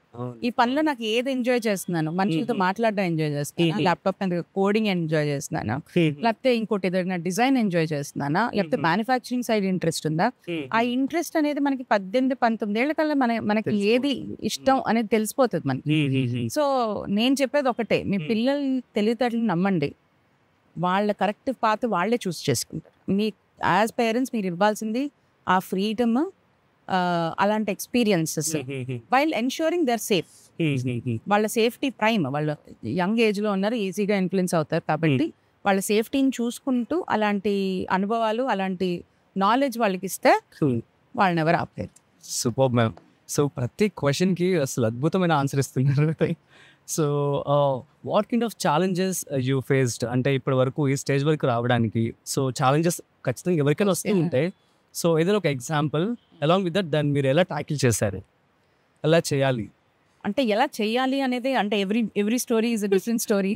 ఈ పనిలో నాకు ఏది ఎంజాయ్ చేస్తున్నాను. మనుషులతో మాట్లాడడం ఎంజాయ్ చేస్తున్నాను, ల్యాప్టాప్ మీద కోడింగ్ ఎంజాయ్ చేస్తున్నాను, లేకపోతే ఇంకోటి ఏదైనా డిజైన్ ఎంజాయ్ చేస్తున్నానా, లేకపోతే మ్యానుఫ్యాక్చరింగ్ సైడ్ ఇంట్రెస్ట్ ఉందా. ఆ ఇంట్రెస్ట్ అనేది మనకి 18-19 ఏళ్ల కల్లా మనకి ఏది ఇష్టం అనేది తెలిసిపోతుంది మనకి. సో నేను చెప్పేది ఒకటే, మీ పిల్లల తెలివితేటలు నమ్మండి. వాళ్ళ కరెక్ట్ పాత్ వాళ్ళే చూస్ చేసుకుంటారు. మీ యాజ్ పేరెంట్స్ మీరు ఇవ్వాల్సింది ఆ ఫ్రీడమ్, అలాంటి experiences, while ensuring their safe. వాళ్ళ సేఫ్టీ ప్రైమ్. వాళ్ళ యంగ్ ఏజ్ లో ఉన్నారు, ఈజీగా ఇన్ఫ్లుయెన్స్ అవుతారు, కాబట్టి వాళ్ళ సేఫ్టీని చూసుకుంటూ అలాంటి అనుభవాలు, అలాంటి నాలెడ్జ్ వాళ్ళకి ఇస్తే వాళ్ళని ఎవరు ఆపలేరు. Super ma'am. సో ప్రతి క్వశ్చన్ కి అసలు అద్భుతమైన ఆన్సర్ ఇస్తున్నారు. So what kind of challenges you faced, అంటే ఇప్పటి వరకు ఈ స్టేజ్ వరకు రావడానికి? సో ఛాలెంజెస్ ఖచ్చితంగా ఎవరికైనా వస్తూ ఉంటాయి. సో ఏదైనా ఒక ఎగ్జాంపుల్ అలాంగ్ విత్ దట్ దాన్ని మీరు ఎలా ట్యాకిల్ చేశారు, ఎలా చేయాలి అంటే ఎలా చేయాలి అనేది, అంటే every story is different story.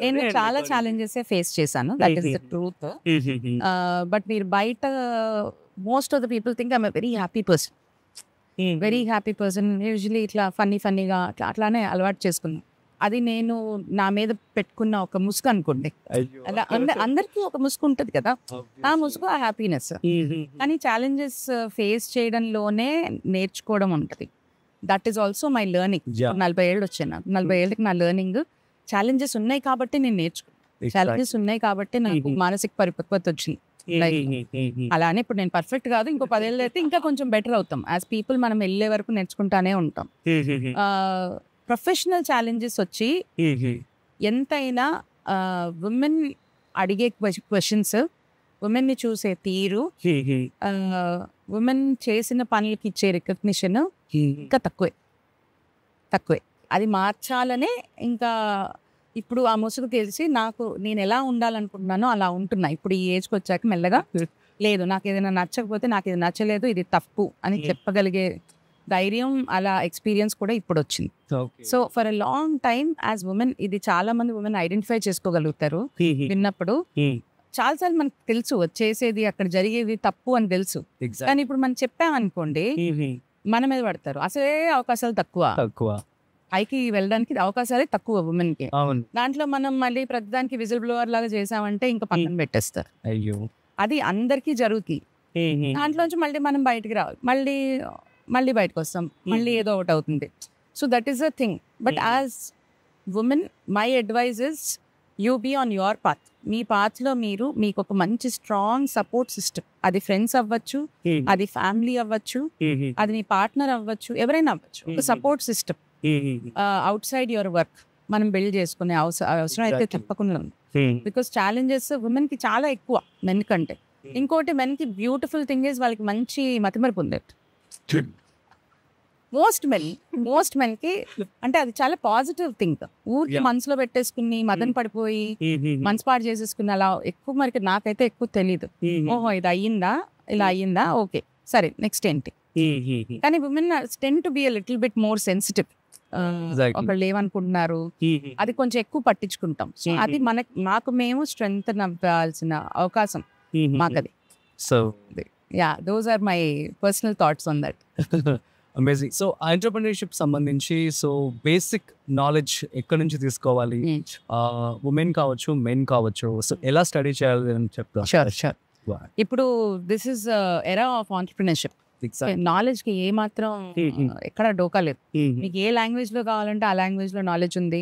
నేను చాలా ఛాలెంజెస్ ఫేస్ చేశాను, that is the truth. But మీరు బయట most of the people think I'm a very happy person. Usually ఇట్లా ఫన్నీగా అట్లానే అలవాటు చేసుకున్నాను. అది నేను నా మీద పెట్టుకున్న ఒక ముసుగు అనుకోండి. అలా అందరికీ ఒక ముసుగు ఉంటుంది కదా, ఆ ముసుగు ఆ హ్యాపీనెస్. కానీ ఛాలెంజెస్ ఫేస్ చేయడంలోనే నేర్చుకోవడం ఉంటుంది. That is also my learning. 40 ఏళ్ళు వచ్చాను నాకు. 40 ఏళ్ళకి నా లెర్నింగ్. ఛాలెంజెస్ ఉన్నాయి కాబట్టి నేను నేర్చుకున్నాను, ఛాలెంజెస్ ఉన్నాయి కాబట్టి నాకు మానసిక పరిపక్వత వచ్చింది. అలానే ఇప్పుడు నేను పర్ఫెక్ట్ కాదు, ఇంకో 10 ఏళ్ళు అయితే ఇంకా కొంచెం బెటర్ అవుతాం. యాజ్ పీపుల్ మనం వెళ్ళే వరకు నేర్చుకుంటానే ఉంటాం. ప్రొఫెషనల్ ఛాలెంజెస్ వచ్చి ఎంతైనా ఉమెన్ అడిగే క్వశ్చన్స్, ఉమెన్ని చూసే తీరు, ఉమెన్ చేసిన పనులకి ఇచ్చే రికగ్నిషన్ ఇంకా తక్కువే. అది మార్చాలనే ఇంకా ఇప్పుడు ఆ ముసుగు తెలిసి నేను ఎలా ఉండాలనుకుంటున్నానో అలా ఉంటున్నా. ఇప్పుడు ఈ ఏజ్కి వచ్చాక మెల్లగా లేదు, నాకు ఏదైనా నచ్చకపోతే నాకు ఇది నచ్చలేదు, ఇది తప్పు అని చెప్పగలిగే ధైర్యం, అలా ఎక్స్పీరియన్స్ కూడా ఇప్పుడు వచ్చింది. So for a long time as women, ఇది చాలా మంది ఉమెన్ ఐడెంటిఫై చేసుకోగలుగుతారు. విన్నప్పుడు చాలాసార్లు మనకు తెలుసు చేసేది, అక్కడ జరిగేది తప్పు అని తెలుసు. కానీ ఇప్పుడు మనం చెప్పామనుకోండి మన మీద పడతారు. అసలే అవకాశాలు తక్కువ, పైకి వెళ్ళడానికి అవకాశాలే తక్కువ ఉమెన్ కి. దాంట్లో మనం మళ్ళీ ప్రతిదానికి విజిల్ బ్లోవర్ లాగా చేసామంటే ఇంకా పక్కన పెట్టేస్తారు. అది అందరికీ జరుగుతుంది. దాంట్లోంచి మళ్ళీ మనం బయటికి రావాలి, మళ్ళీ బయటకు వస్తాం, మళ్ళీ ఏదో ఒకటి అవుతుంది. So that is a thing. But as women my advice is you be on your path. మీ పాత్లో మీకు ఒక మంచి స్ట్రాంగ్ సపోర్ట్ సిస్టమ్, అది ఫ్రెండ్స్ అవ్వచ్చు, అది ఫ్యామిలీ అవ్వచ్చు, అది మీ పార్ట్నర్ అవ్వచ్చు, ఎవరైనా అవ్వచ్చు, ఒక support system out side your work మనం బిల్డ్ చేసుకునే అవసరం అయితే తప్పకుండా ఉంది. బికాస్ ఛాలెంజెస్ ఉమెన్ కి చాలా ఎక్కువ మెన్ కంటే. ఇంకోటి మెన్ కి బ్యూటిఫుల్ థింగ్ ఇస్ వాళ్ళకి మంచి మతిమరుపు ఉంది. మోస్ట్ మెన్ కి అంటే అది చాలా పాజిటివ్ థింగ్. ఊరికి మనసులో పెట్టేసుకుని మదన పడిపోయి మనసు పాడు చేసేసుకుని అలా ఎక్కువ మనకి నాకైతే ఎక్కువ తెలీదు. ఓహో ఇది అయ్యిందా, ఇలా అయ్యిందా, ఓకే సరే నెక్స్ట్ ఏంటి. కానీ women tend to be a little bit more sensitive. ఒకళ్ళు ఏమనుకుంటున్నారు, అది కొంచెం ఎక్కువ పట్టించుకుంటాం. సో అది మాకు మేము స్ట్రెంగ్త్ అవ్వాల్సిన అవకాశం మాకది. So those are my personal thoughts on that. Amazing. So entrepreneurship సంబంధించి సో బేసిక్ నాలెడ్జ్ ఎక్కడి నుంచి తీసుకోవాలి? ఉమెన్ కావచ్చు, మెన్ కావచ్చు, సో ఎలా స్టడీ చేయాలి అని చెప్తా. షూర్. ఇప్పుడు this is era of entrepreneurship. Knowledge కి ఏ మాత్రం ఎక్కడ డోకా లేదు. మీకు ఏ లాంగ్వేజ్ లో కావాలంటే ఆ లాంగ్వేజ్ లో నాలెడ్జ్ ఉంది.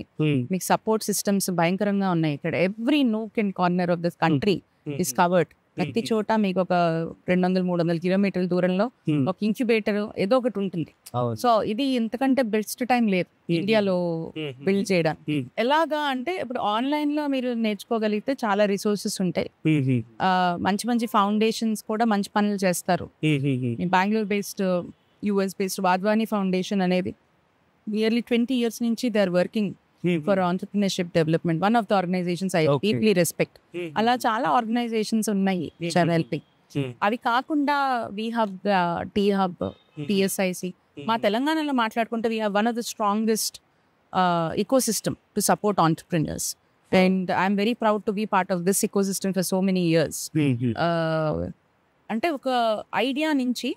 మీకు సపోర్ట్ సిస్టమ్స్ భయంకరంగా ఉన్నాయి ఇక్కడ. Every nook and corner of this country is covered. ప్రతి చోట మీకు ఒక 200-300 కిలోమీటర్ల దూరంలో ఒక ఇంక్యుబేటర్ ఏదో ఒకటి ఉంటుంది. సో ఇది ఇంతకంటే బెస్ట్ టైం లేదు ఇండియాలో బిల్డ్ చేయడానికి. ఎలాగా అంటే ఇప్పుడు ఆన్లైన్ లో మీరు నేర్చుకోగలిగితే చాలా రిసోర్సెస్ ఉంటాయి. మంచి మంచి ఫౌండేషన్స్ కూడా మంచి పనులు చేస్తారు. Bengaluru based, US based Wadhwani Foundation nearly నియర్లీ 20 years నుంచి they are working for entrepreneurship development. One of the organisations I deeply respect. అలా చాలా ఆర్గనైజేషన్స్ ఉన్నాయి విచ్ ఆర్ హెల్పింగ్. అవి కాకుండా వీ హబ్, టీ హబ్, టిఎస్ఐసి. మా తెలంగాణలో మాట్లాడుకుంటే we have one of the strongest ecosystem to support entrepreneurs. And I'm very proud to be part of this ecosystem for so many years. అంటే ఒక ఐడియా నుంచి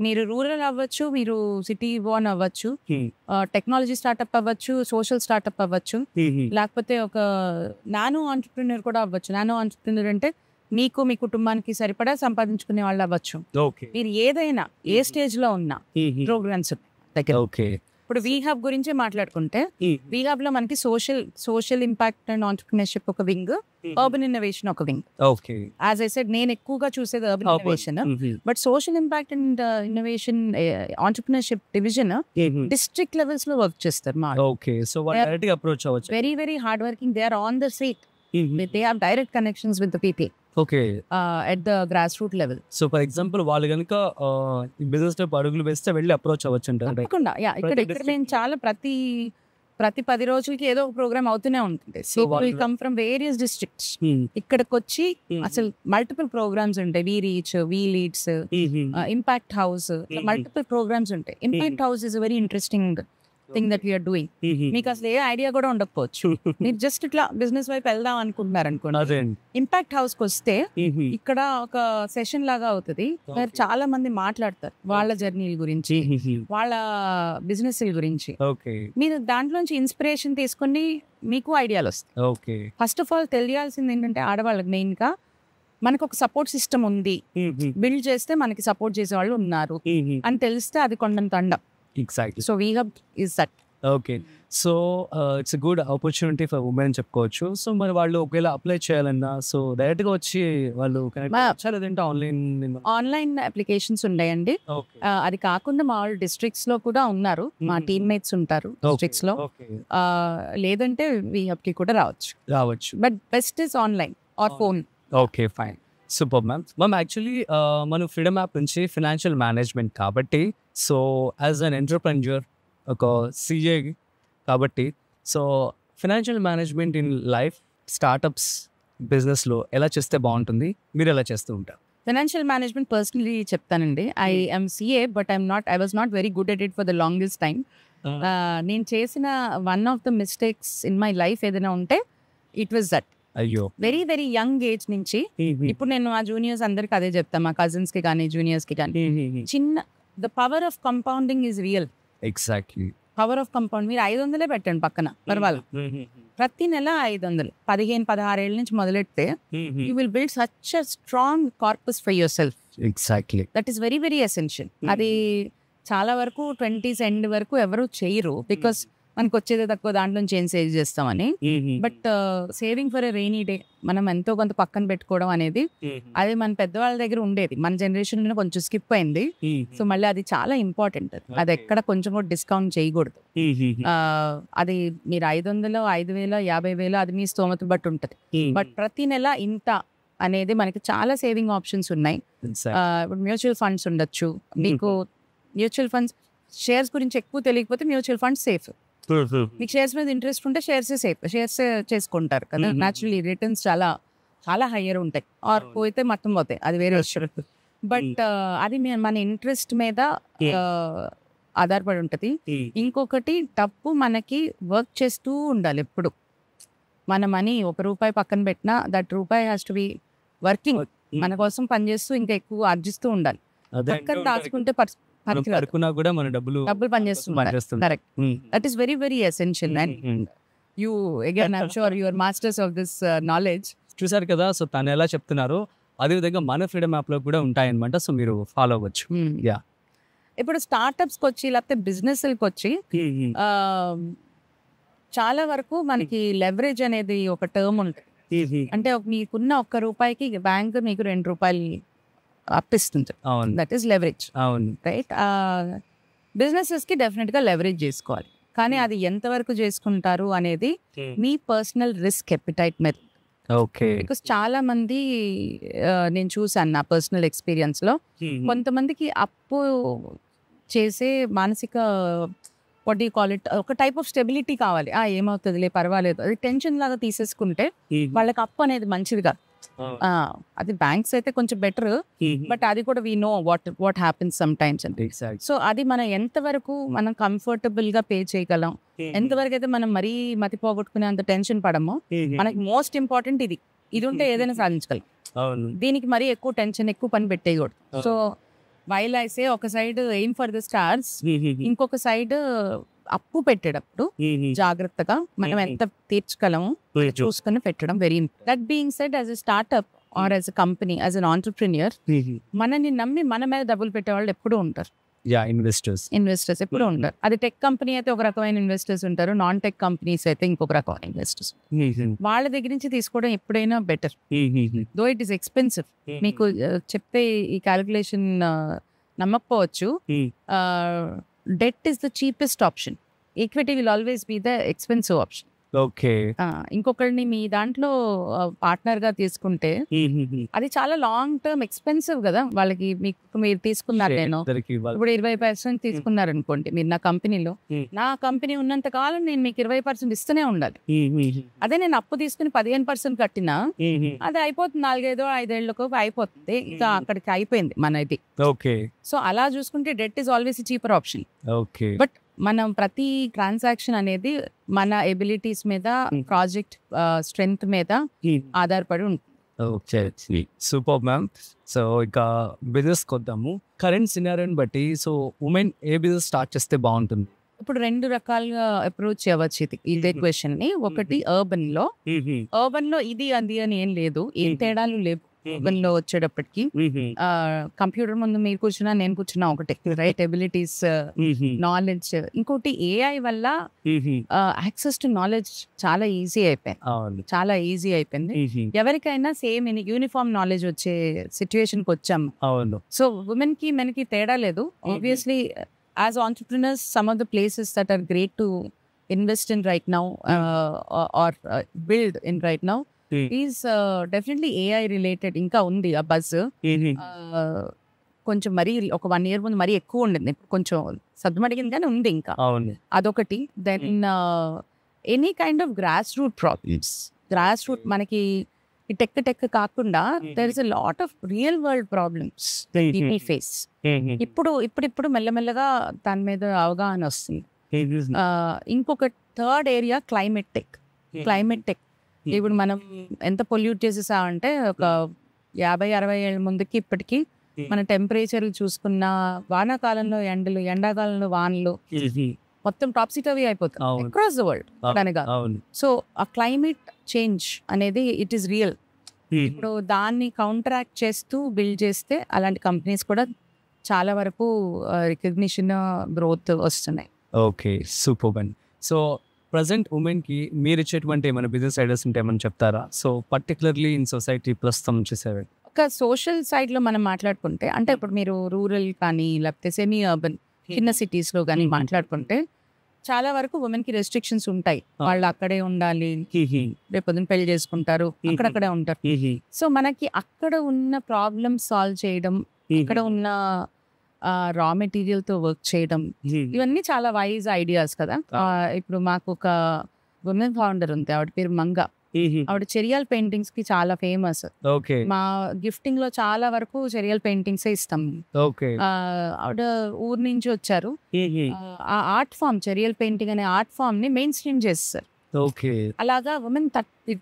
మీరు రూరల్ అవ్వచ్చు, మీరు సిటీ బోర్న్ అవ్వచ్చు, టెక్నాలజీ స్టార్ట్అప్ అవ్వచ్చు, సోషల్ స్టార్ట్అప్ అవ్వచ్చు, లేకపోతే ఒక నానో ఆంటర్‌ప్రెన్యూర్ కూడా అవ్వచ్చు. నానో ఆంటర్‌ప్రెన్యూర్ అంటే మీకు మీ కుటుంబానికి సరిపడా సంపాదించుకునే వాళ్ళు అవ్వచ్చు. మీరు ఏదైనా ఏ స్టేజ్ లో ఉన్నా ప్రోగ్రామ్స్ దగ్గర. ఇప్పుడు వీహబ్ గురించి మాట్లాడుకుంటే వీహబ్ లో మనకి సోషల్ ఇంపాక్ట్ అండ్ ఆంటర్‌ప్రెన్యూర్‌షిప్ ఒక వింగ్, అర్బన్ ఇన్నోవేషన్ ఒక వింగ్. యాజ్ ఐ సెడ్, నేను ఎక్కువగా చూసేది urban innovation. But social impact and innovation entrepreneurship division district levels లో వర్క్ చేస్తారు. Very very hard working. They are on the seat. They have direct connections with the people at the grassroots level. So for example, వాళ్ళు కనుక బిజినెస్ లో అడుగులు వేస్తే వెళ్ళి అప్రోచ్ అవ్వచ్చు అంటారు. తప్పకుండా. ఇక్కడ నేను చాలా ప్రతి 10 రోజులకి ఏదో ఒక ప్రోగ్రామ్ అవుతూనే ఉంటుంది. People come from various districts. ఇక్కడికి వచ్చి అసలు మల్టిపుల్ ప్రోగ్రామ్స్ ఉంటాయి. We reach, we leads, impact house, multiple programmes ఉంటాయి. Impact house is very interesting thing that we are doing. మీకు అసలు ఏ ఐడియా కూడా ఉండకపోవచ్చు. మీరు జస్ట్ ఇట్లా బిజినెస్ వైపు వెళ్దాం అనుకుంటున్నారు అనుకోండి, ఇంపాక్ట్ హౌస్ కి వస్తే ఇక్కడ ఒక సెషన్ లాగా అవుతుంది. చాలా మంది మాట్లాడతారు వాళ్ళ జర్నీల గురించి, వాళ్ళ బిజినెస్ గురించి. మీరు దాంట్లోంచి ఇన్స్పిరేషన్ తీసుకుని మీకు ఐడియాలు వస్తాయి. ఫస్ట్ ఆఫ్ ఆల్ తెలియాల్సింది ఏంటంటే ఆడవాళ్ళకి మెయిన్ గా మనకు ఒక సపోర్ట్ సిస్టమ్ ఉంది, బిల్డ్ చేస్తే మనకి సపోర్ట్ చేసే వాళ్ళు ఉన్నారు అని తెలిస్తే అది కొండంత అండం. Exactly. So VHub is that. Okay. So it's a good opportunity for women అని చెప్పుకోవచ్చు. సో మరి వాళ్ళు ఒకవేళ అప్లై చేయాలన్నా సో డైరెక్ట్ గా వచ్చి వాళ్ళు లేదంటే ఆన్లైన్ అప్లికేషన్స్ ఉన్నాయండి. అది కాకుండా మా వాళ్ళు డిస్ట్రిక్ట్స్ లో కూడా ఉన్నారు, మా టీమ్మేట్స్ ఉంటారు డిస్ట్రిక్ట్స్ లో. లేదంటే VHub కి కూడా రావచ్చు. But best is online or phone. Okay, fine, super ma'am. Ma'am actually మనం ఫ్రీడమ్ యాప్ నుంచి ఫైనాన్షియల్ మేనేజ్మెంట్ కాబట్టి, సో యాజ్ అన్ ఎంటర్‌ప్రెన్యూర్, ఒక సిఏ కాబట్టి, so financial management in life, startups, బిజినెస్లో ఎలా చేస్తే బాగుంటుంది? మీరు ఎలా చేస్తూ ఉంటారు? ఫైనాన్షియల్ మేనేజ్మెంట్ పర్సనలీ చెప్తానండి. I'm CA but I was not very good at it for the longest time. నేను చేసిన one of the mistakes in my life ఏదైనా ఉంటే ఇట్ వాజ్ దట్. అయ్యో, వెరీ వెరీ యంగ్ ఏజ్ నుంచి. ఇప్పుడు నేను మా జూనియర్స్ అందరికి అదే చెప్తాను, మా కజిన్స్ కి కానీ జూనియర్స్ కి కానీ, చిన్న the power of compounding is real. Exactly, power of compound. మీరు 500 పెట్టండి పక్కన, పర్వాలేదు. ప్రతి నెల 500, 15-16 ఏళ్ళ నుంచి మొదలెడితే you will build such a strong corpus for your self. Exactly, that is very very essential. అది చాలా వరకు 20s ఎండ్ వరకు ఎవరు చేయరు, బికాస్ మనకు వచ్చేది తక్కువ, దాంట్లో ఏం సేవ్ చేస్తామని. But saving for a rainy day, మనం ఎంతో కొంత పక్కన పెట్టుకోవడం అనేది, అది మన పెద్దవాళ్ళ దగ్గర ఉండేది. మన జనరేషన్ లో కొంచెం స్కిప్ అయింది. సో మళ్ళీ అది చాలా ఇంపార్టెంట్. అది ఎక్కడ కొంచెం కూడా డిస్కౌంట్ చేయకూడదు. అది మీరు 500, 5,000, 50,000 అది మీ స్తోమత బట్టి ఉంటది. బట్ ప్రతి నెల ఇంత అనేది మనకి చాలా సేవింగ్ ఆప్షన్స్ ఉన్నాయి. ఇప్పుడు మ్యూచువల్ ఫండ్స్ ఉండొచ్చు. మీకు మ్యూచువల్ ఫండ్స్, షేర్స్ గురించి ఎక్కువ తెలియకపోతే మ్యూచువల్ ఫండ్స్ సేఫ్. మీకు షేర్స్ మీద ఇంట్రెస్ట్ ఉంటే షేర్స్ సేఫ్, షేర్స్ చేసుకుంటారు కదా. న్యాచురల్లీ రిటర్న్స్ చాలా చాలా హయ్యర్ ఉంటాయి. ఆర్ పోతే మొత్తం పోతాయి, అది వేరే విషయం. బట్ అది మన ఇంట్రెస్ట్ మీద ఆధారపడి ఉంటది. ఇంకొకటి డబ్బు మనకి వర్క్ చేస్తూ ఉండాలి ఎప్పుడు. మన మనీ ₹1 పక్కన పెట్టినా దట్ రూపాయి హ్యాస్ టు బి వర్కింగ్, మన కోసం పనిచేస్తూ ఇంకా ఎక్కువ ఆర్జిస్తూ ఉండాలి. పక్కన దాచుకుంటే కూడా మన డబ్బులు పనిచేస్తుంది. Correct. That is very very essential. And you again I'm sure you are masters of this knowledge. చూసారు కదా, సో తను ఎలా చెప్తున్నారో అదేవిధంగా మన ఫ్రీడమ్ యాప్ లో కూడా ఉంటాయన్నమాట. సో మీరు ఫాలో అవ్వచ్చు. యా, ఇప్పుడు స్టార్ట్అప్స్కి వచ్చి లేకపోతే బిజినెస్కి వచ్చి చాలా వరకు మనకి లెవరేజ్ అనేది ఒక టర్మ్ ఉంటుంది. అంటే మీకున్న ₹1 బ్యాంక్ మీకు ₹2 అప్పిస్తుంది. That is leverage. Right. Businesses కి డెఫినెట్ గా లెవరేజ్ చేసుకోవాలి, కానీ అది ఎంతవరకు చేసుకుంటారు అనేది మీ పర్సనల్ రిస్క్ ఎపిటైట్ మీద. బికాస్ చాలా మంది నేను చూసాను నా పర్సనల్ ఎక్స్పీరియన్స్ లో, కొంతమందికి అప్పు చేసే మానసిక వాట్ యూ కాల్ ఇట్, ఒక టైప్ ఆఫ్ స్టెబిలిటీ కావాలి. ఏమవుతుందిలే పర్వాలేదు, అది టెన్షన్ లాగా తీసేసుకుంటే వాళ్ళకి అప్పు అనేది మంచిది కాదు. అది బ్యాంక్స్ అయితే కొంచెం బెటర్, బట్ అది కూడా we know what happens some times అండి. సో అది మనం ఎంతవరకు మనం కంఫర్టబుల్ గా పే చేయగలం, ఎంతవరకు అయితే మనం మరీ మతి పోగొట్టుకునే అంత టెన్షన్ పడమో. మనకి మోస్ట్ ఇంపార్టెంట్ ఇది ఉంటే ఏదైనా సాధించగలం. దీనికి మరీ ఎక్కువ టెన్షన్, ఎక్కువ పని పెట్టేయకూడదు. సో వైల్ ఐ సే, ఒక side aim for the stars, ఇంకొక సైడ్ అప్పు పెట్టేటప్పుడు జాగ్రత్తగా మనం ఎంత తీర్చగలము చూసుకుని పెట్టడం very important. That being said, as a startup or as a company, as an entrepreneur, మనని నమ్మి మన మీద డబ్బులు పెట్టే వాళ్ళు ఎప్పుడూ ఉంటారు. ఇన్వెస్టర్స్ ఎప్పుడు ఉంటారు. అది టెక్ కంపెనీ అయితే ఒక రకమైన ఇన్వెస్టర్స్ ఉంటారు, నాన్ టెక్ కంపెనీస్ అయితే ఇంకొక రకమైన ఇన్వెస్టర్స్. వాళ్ళ దగ్గర నుంచి తీసుకోవడం ఎప్పుడైనా better, though it is expensive. మీకు చెప్తే ఈ క్యాలిక్యులేషన్ నమ్మకపోవచ్చు. Debt is the cheapest option, equity will always be the expensive option. ఇంకొకరిని మీ దాంట్లో పార్ట్నర్ గా తీసుకుంటే అది చాలా లాంగ్ టర్మ్ ఎక్స్పెన్సివ్ కదా వాళ్ళకి. మీరు తీసుకున్నారు, నేను ఇప్పుడు 20% తీసుకున్నారు అనుకోండి మీరు నా కంపెనీలో, నా కంపెనీ ఉన్నంత కాలం నేను మీకు 20% ఇస్తూనే ఉండాలి. అదే నేను అప్పు తీసుకుని 15% కట్టినా అది అయిపోతుంది, 4-5 ఏళ్ళకు అయిపోతుంది, ఇంకా అక్కడికి అయిపోయింది మన ఇది. సో అలా చూసుకుంటే debt is always cheaper option. But మనం ప్రతి ట్రాన్సాక్షన్ అనేది మన ఎబిలిటీస్ మీద, ప్రాజెక్ట్ స్ట్రెంగ్త్ మీద ఆధారపడి ఉంటుంది. Super ma'am. సో ఇక బిజినెస్ కొద్దాము. కరెంట్ సినారియోని బట్టి సో ఉమెన్ ఏ బిజినెస్ స్టార్ట్ చేస్తే బాగుంటుంది? ఇప్పుడు 2 రకాలుగా అప్రోచ్ చేయవచ్చు ఇదే క్వశ్చన్ ని. ఒకటి అర్బన్ లో ఇది అది అని ఏం లేదు, ఏం తేడాలు లేవు. అర్బన్ లో వచ్చేటప్పటికి కంప్యూటర్ ముందు మీరు కూర్చున్నా నేను కూర్చున్నా ఒకటే, రైట్? Abilities, knowledge. ఇంకోటి ఏఐ వల్ల యాక్సెస్ టు నాలెడ్జ్ చాలా ఈజీ అయిపోయింది. ఎవరికైనా సేమ్ యూనిఫామ్ నాలెడ్జ్ వచ్చే సిచ్యువేషన్ కి వచ్చాం. సో ఉమెన్ కి మెన్కి తేడా లేదు. Obviously as entrepreneurs, some of the places that are great to invest in right now or build in right now is definitely AI related. ఇంకా ఉంది ఆ బజ్. కొంచెం మరీ ఒక 1 year ముందు మరీ ఎక్కువ ఉండింది, ఇప్పుడు కొంచెం సద్దుమడిగింది కానీ ఉంది ఇంకా. అదొకటి. Then any kind of grass root problems. మనకి ఈ టెక్ కాకుండా there is a lot of real world problems people face. ఇప్పుడు మెల్లమెల్లగా దాని మీద అవగాహన వస్తుంది. ఇంకొక థర్డ్ ఏరియా క్లైమేట్ టెక్. ఇప్పుడు మనం ఎంత పొల్యూట్ చేసేసామంటే ఒక 50-60 ఏళ్ళ ముందుకి ఇప్పటికి మన టెంపరేచర్ చూసుకున్న, వానాకాలంలో ఎండలు, ఎండాకాలంలో వానలు, మొత్తం టాప్సీ-టర్వీ అయిపోతుంది అక్రాస్ ద వరల్డ్ అనగా. సో ఆ క్లైమేట్ చేంజ్ అనేది ఇట్ ఈస్ రియల్. ఇప్పుడు దాన్ని కౌంటరాక్ట్ చేస్తూ బిల్డ్ చేస్తే అలాంటి కంపెనీస్ కూడా చాలా వరకు రికగ్నిషన్, గ్రోత్ వస్తున్నాయి. ఓకే, సూపర్ అండి. సో ప్రజెంట్ ఉమెన్ కి మీరు ఇచ్చేటువంటి ఏమైనా బిజినెస్ ఐడియాస్ ఉంటే ఏమైనా చెప్తారా? సో పర్టికులర్లీ ఇన్ సొసైటీ ప్రస్తుతం చూసేవి ఒక సోషల్ సైడ్ లో మనం మాట్లాడుకుంటే, అంటే ఇప్పుడు మీరు రూరల్ కానీ లేకపోతే సెమీ అర్బన్ చిన్న సిటీస్ లో కానీ మాట్లాడుకుంటే చాలా వరకు ఉమెన్ కి రెస్ట్రిక్షన్స్ ఉంటాయి. వాళ్ళు అక్కడే ఉండాలి, రేపొద్దున పెళ్లి చేసుకుంటారు, అక్కడక్కడే ఉంటారు. సో మనకి అక్కడ ఉన్న ప్రాబ్లమ్ సాల్వ్ చేయడం, అక్కడ ఉన్న రా మెటీరియల్ తో వర్క్ చేయడం, ఇవన్నీ చాలా వైజ్ ఐడియాస్ కదా. ఇప్పుడు మాకు ఒక ఉమెన్ ఫౌండర్ ఉంది, ఆవిడ పేరు మంగ. ఆవిడ చెరియల్ పెయింటింగ్స్ కి చాలా ఫేమస్. ఓకే మా గిఫ్టింగ్ లో చాలా వరకు చెరియల్ పెయింటింగ్స్ ఇస్తాం. ఓకే ఆవిడ ఊరు నుంచి వచ్చారు. ఆ ఆర్ట్ ఫామ్, చెరియల్ పెయింటింగ్ అనే ఆర్ట్ ఫామ్ ని మెయిన్ స్ట్రీమ్ చేస్తారు. ఓకే అలాగా ఉమెన్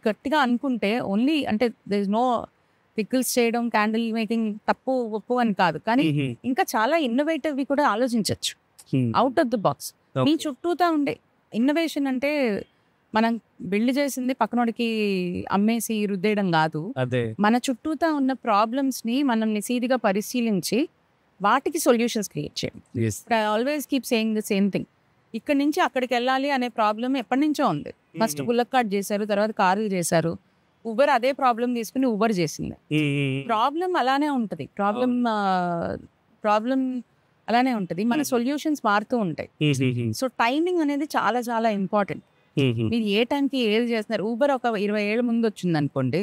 గట్టిగా అనుకుంటే ఓన్లీ అంటే దేర్ ఇస్ నో పికిల్స్ చేయడం, క్యాండిల్ మేకింగ్ తప్పు ఒప్పు అని కాదు, కానీ ఇంకా చాలా ఇన్నోవేటివ్ కూడా ఆలోచించవచ్చు అవుట్ ఆఫ్ ద బాక్స్. మీ చుట్టూతా ఉండే ఇన్నోవేషన్ అంటే మనం బిల్డ్ చేసింది పక్కనోడికి అమ్మేసి రుద్దేయడం కాదు. మన చుట్టూతా ఉన్న ప్రాబ్లమ్స్ ని మనం నిశీదిగా పరిశీలించి వాటికి సొల్యూషన్స్ క్రియేట్ చేయడం. I always keep saying the same thing. ఇక్కడ నుంచి అక్కడికి వెళ్ళాలి అనే ప్రాబ్లం ఎప్పటి నుంచో ఉంది. ఫస్ట్ బుల్లక్ కార్ట్ చేశారు, తర్వాత కార్లు చేశారు. ఉబర్ అదే ప్రాబ్లం తీసుకుని ఉబర్ చేసింది. ప్రాబ్లం అలానే ఉంటది, ప్రాబ్లం అలానే ఉంటది, మన సొల్యూషన్స్ మారుతూ ఉంటాయి. సో టైమింగ్ అనేది చాలా చాలా ఇంపార్టెంట్. మీరు ఏ టైంకి ఏది చేస్తున్నారు. ఊబర్ ఒక 20 ఏళ్ళ ముందు వచ్చింది అనుకోండి,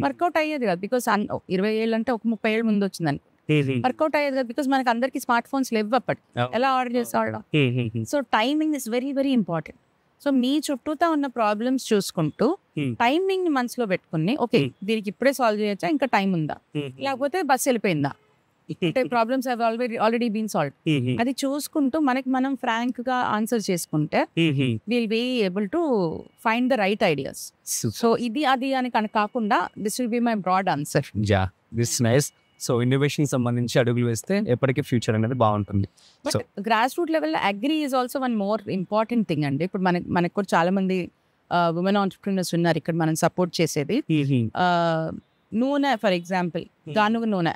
వర్కౌట్ అయ్యేది కాదు. బికాస్ 20 ఏళ్ళు అంటే ఒక 30 ఏళ్ళ ముందు వచ్చింది అనుకోండి, వర్కౌట్ అయ్యేది కదా. బికాస్ మనకి అందరికి స్మార్ట్ ఫోన్స్ లేవు అప్పటికి, ఎలా ఆర్డర్ చేసేవాళ్ళం. So timing is very very important. So మీ చుట్టూతా ఉన్న ప్రాబ్లమ్స్ చూసుకుంటూ టైమింగ్ ని మనసులో పెట్టుకుని, ఓకే దీనికి ఇప్పుడే సాల్వ్ చేయొచ్చా, ఇంకా టైం ఉందా, లేకపోతే బస్ వెళ్ళిపోయిందా, అంటే problems have already been solve, అది చూసుకుంటూ మనకి మనం ఫ్రాంక్ గా ఆన్సర్ చేసుకుంటే will be able to find the right ideas. So ఇది అది అని కాకుండా this will be my broad answer. This nice. So innovation సంబంధించి అడుగులు వేస్తే ఎప్పటికీ ఫ్యూచర్ అనేది బాగుంటుంది. But grass root level agri is also one more important thing అండి. ఇప్పుడు మనకు కూడా చాలా మంది ఉమెన్ ఆంటర్‌ప్రెన్యూర్స్ ఉన్నారు ఇక్కడ మనం సపోర్ట్ చేసేది. నూనె ఫర్ ఎగ్జాంపుల్, గానుగ నూనె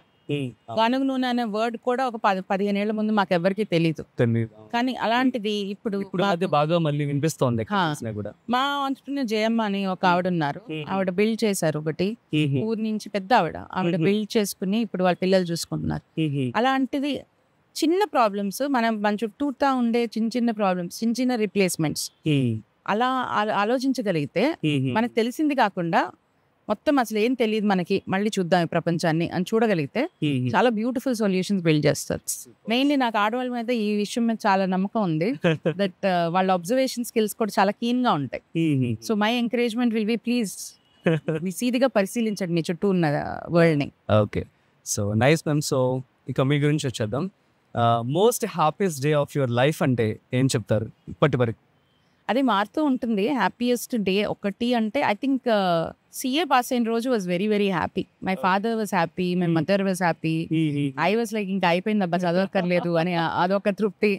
అనే వర్డ్ కూడా ఒక 15 ఏళ్ల ముందు మాకు ఎవరికి తెలీదు, కానీ అలాంటిది ఇప్పుడు బాగా మళ్ళీ వినిపిస్తోంది. మా ఆంటర్‌ప్రెన్యూర్ జయమ్మ అని ఒక ఆవిడ ఉన్నారు, ఆవిడ బిల్డ్ చేశారు ఒకటి ఊరి నుంచి, పెద్ద ఆవిడ బిల్డ్ చేసుకుని ఇప్పుడు వాళ్ళ పిల్లలు చూసుకుంటున్నారు. అలాంటిది చిన్న ప్రాబ్లమ్స్, మన చుట్టూతా ఉండే చిన్న ప్రాబ్లమ్స్, చిన్న రిప్లేస్మెంట్స్ అలా ఆలోచించగలిగితే మనకు తెలిసింది కాకుండా మొత్తం అసలు ఏం తెలియదు మనకి, మళ్ళీ చూద్దాం ఈ ప్రపంచాన్ని అని చూడగలిగితే చాలా బ్యూటిఫుల్ సొల్యూషన్స్ బిల్డ్ చేస్తారు. మెయిన్లీ నాకు ఆడవాళ్ళ మీద ఈ విషయం మీద చాలా నమ్మకం ఉంది, దట్ వాళ్ళ అబ్జర్వేషన్ స్కిల్స్ కూడా చాలా కీన్ గా ఉంటాయి. So my encouragement will be please నిశీదిగా పరిశీలించండి మీ చుట్టూ ఉన్న వరల్డ్ ని. Okay, so nice ma'am. So ఇక మీ గురించి వచ్చేద్దాం. Most happiest day of your life అంటే ఏం చెప్తారు ఇప్పటి వరకు? అది మారుతూ ఉంటుంది. హ్యాపీయెస్ట్ డే ఒకటి అంటే ఐ థింక్ CA పాస్ అయిన రోజు was very very happy. My father was happy, my mother was happy. I was like ఇంకా అయిపోయింది అబ్బా చదవక్కర్లేదు అని అదొక తృప్తి.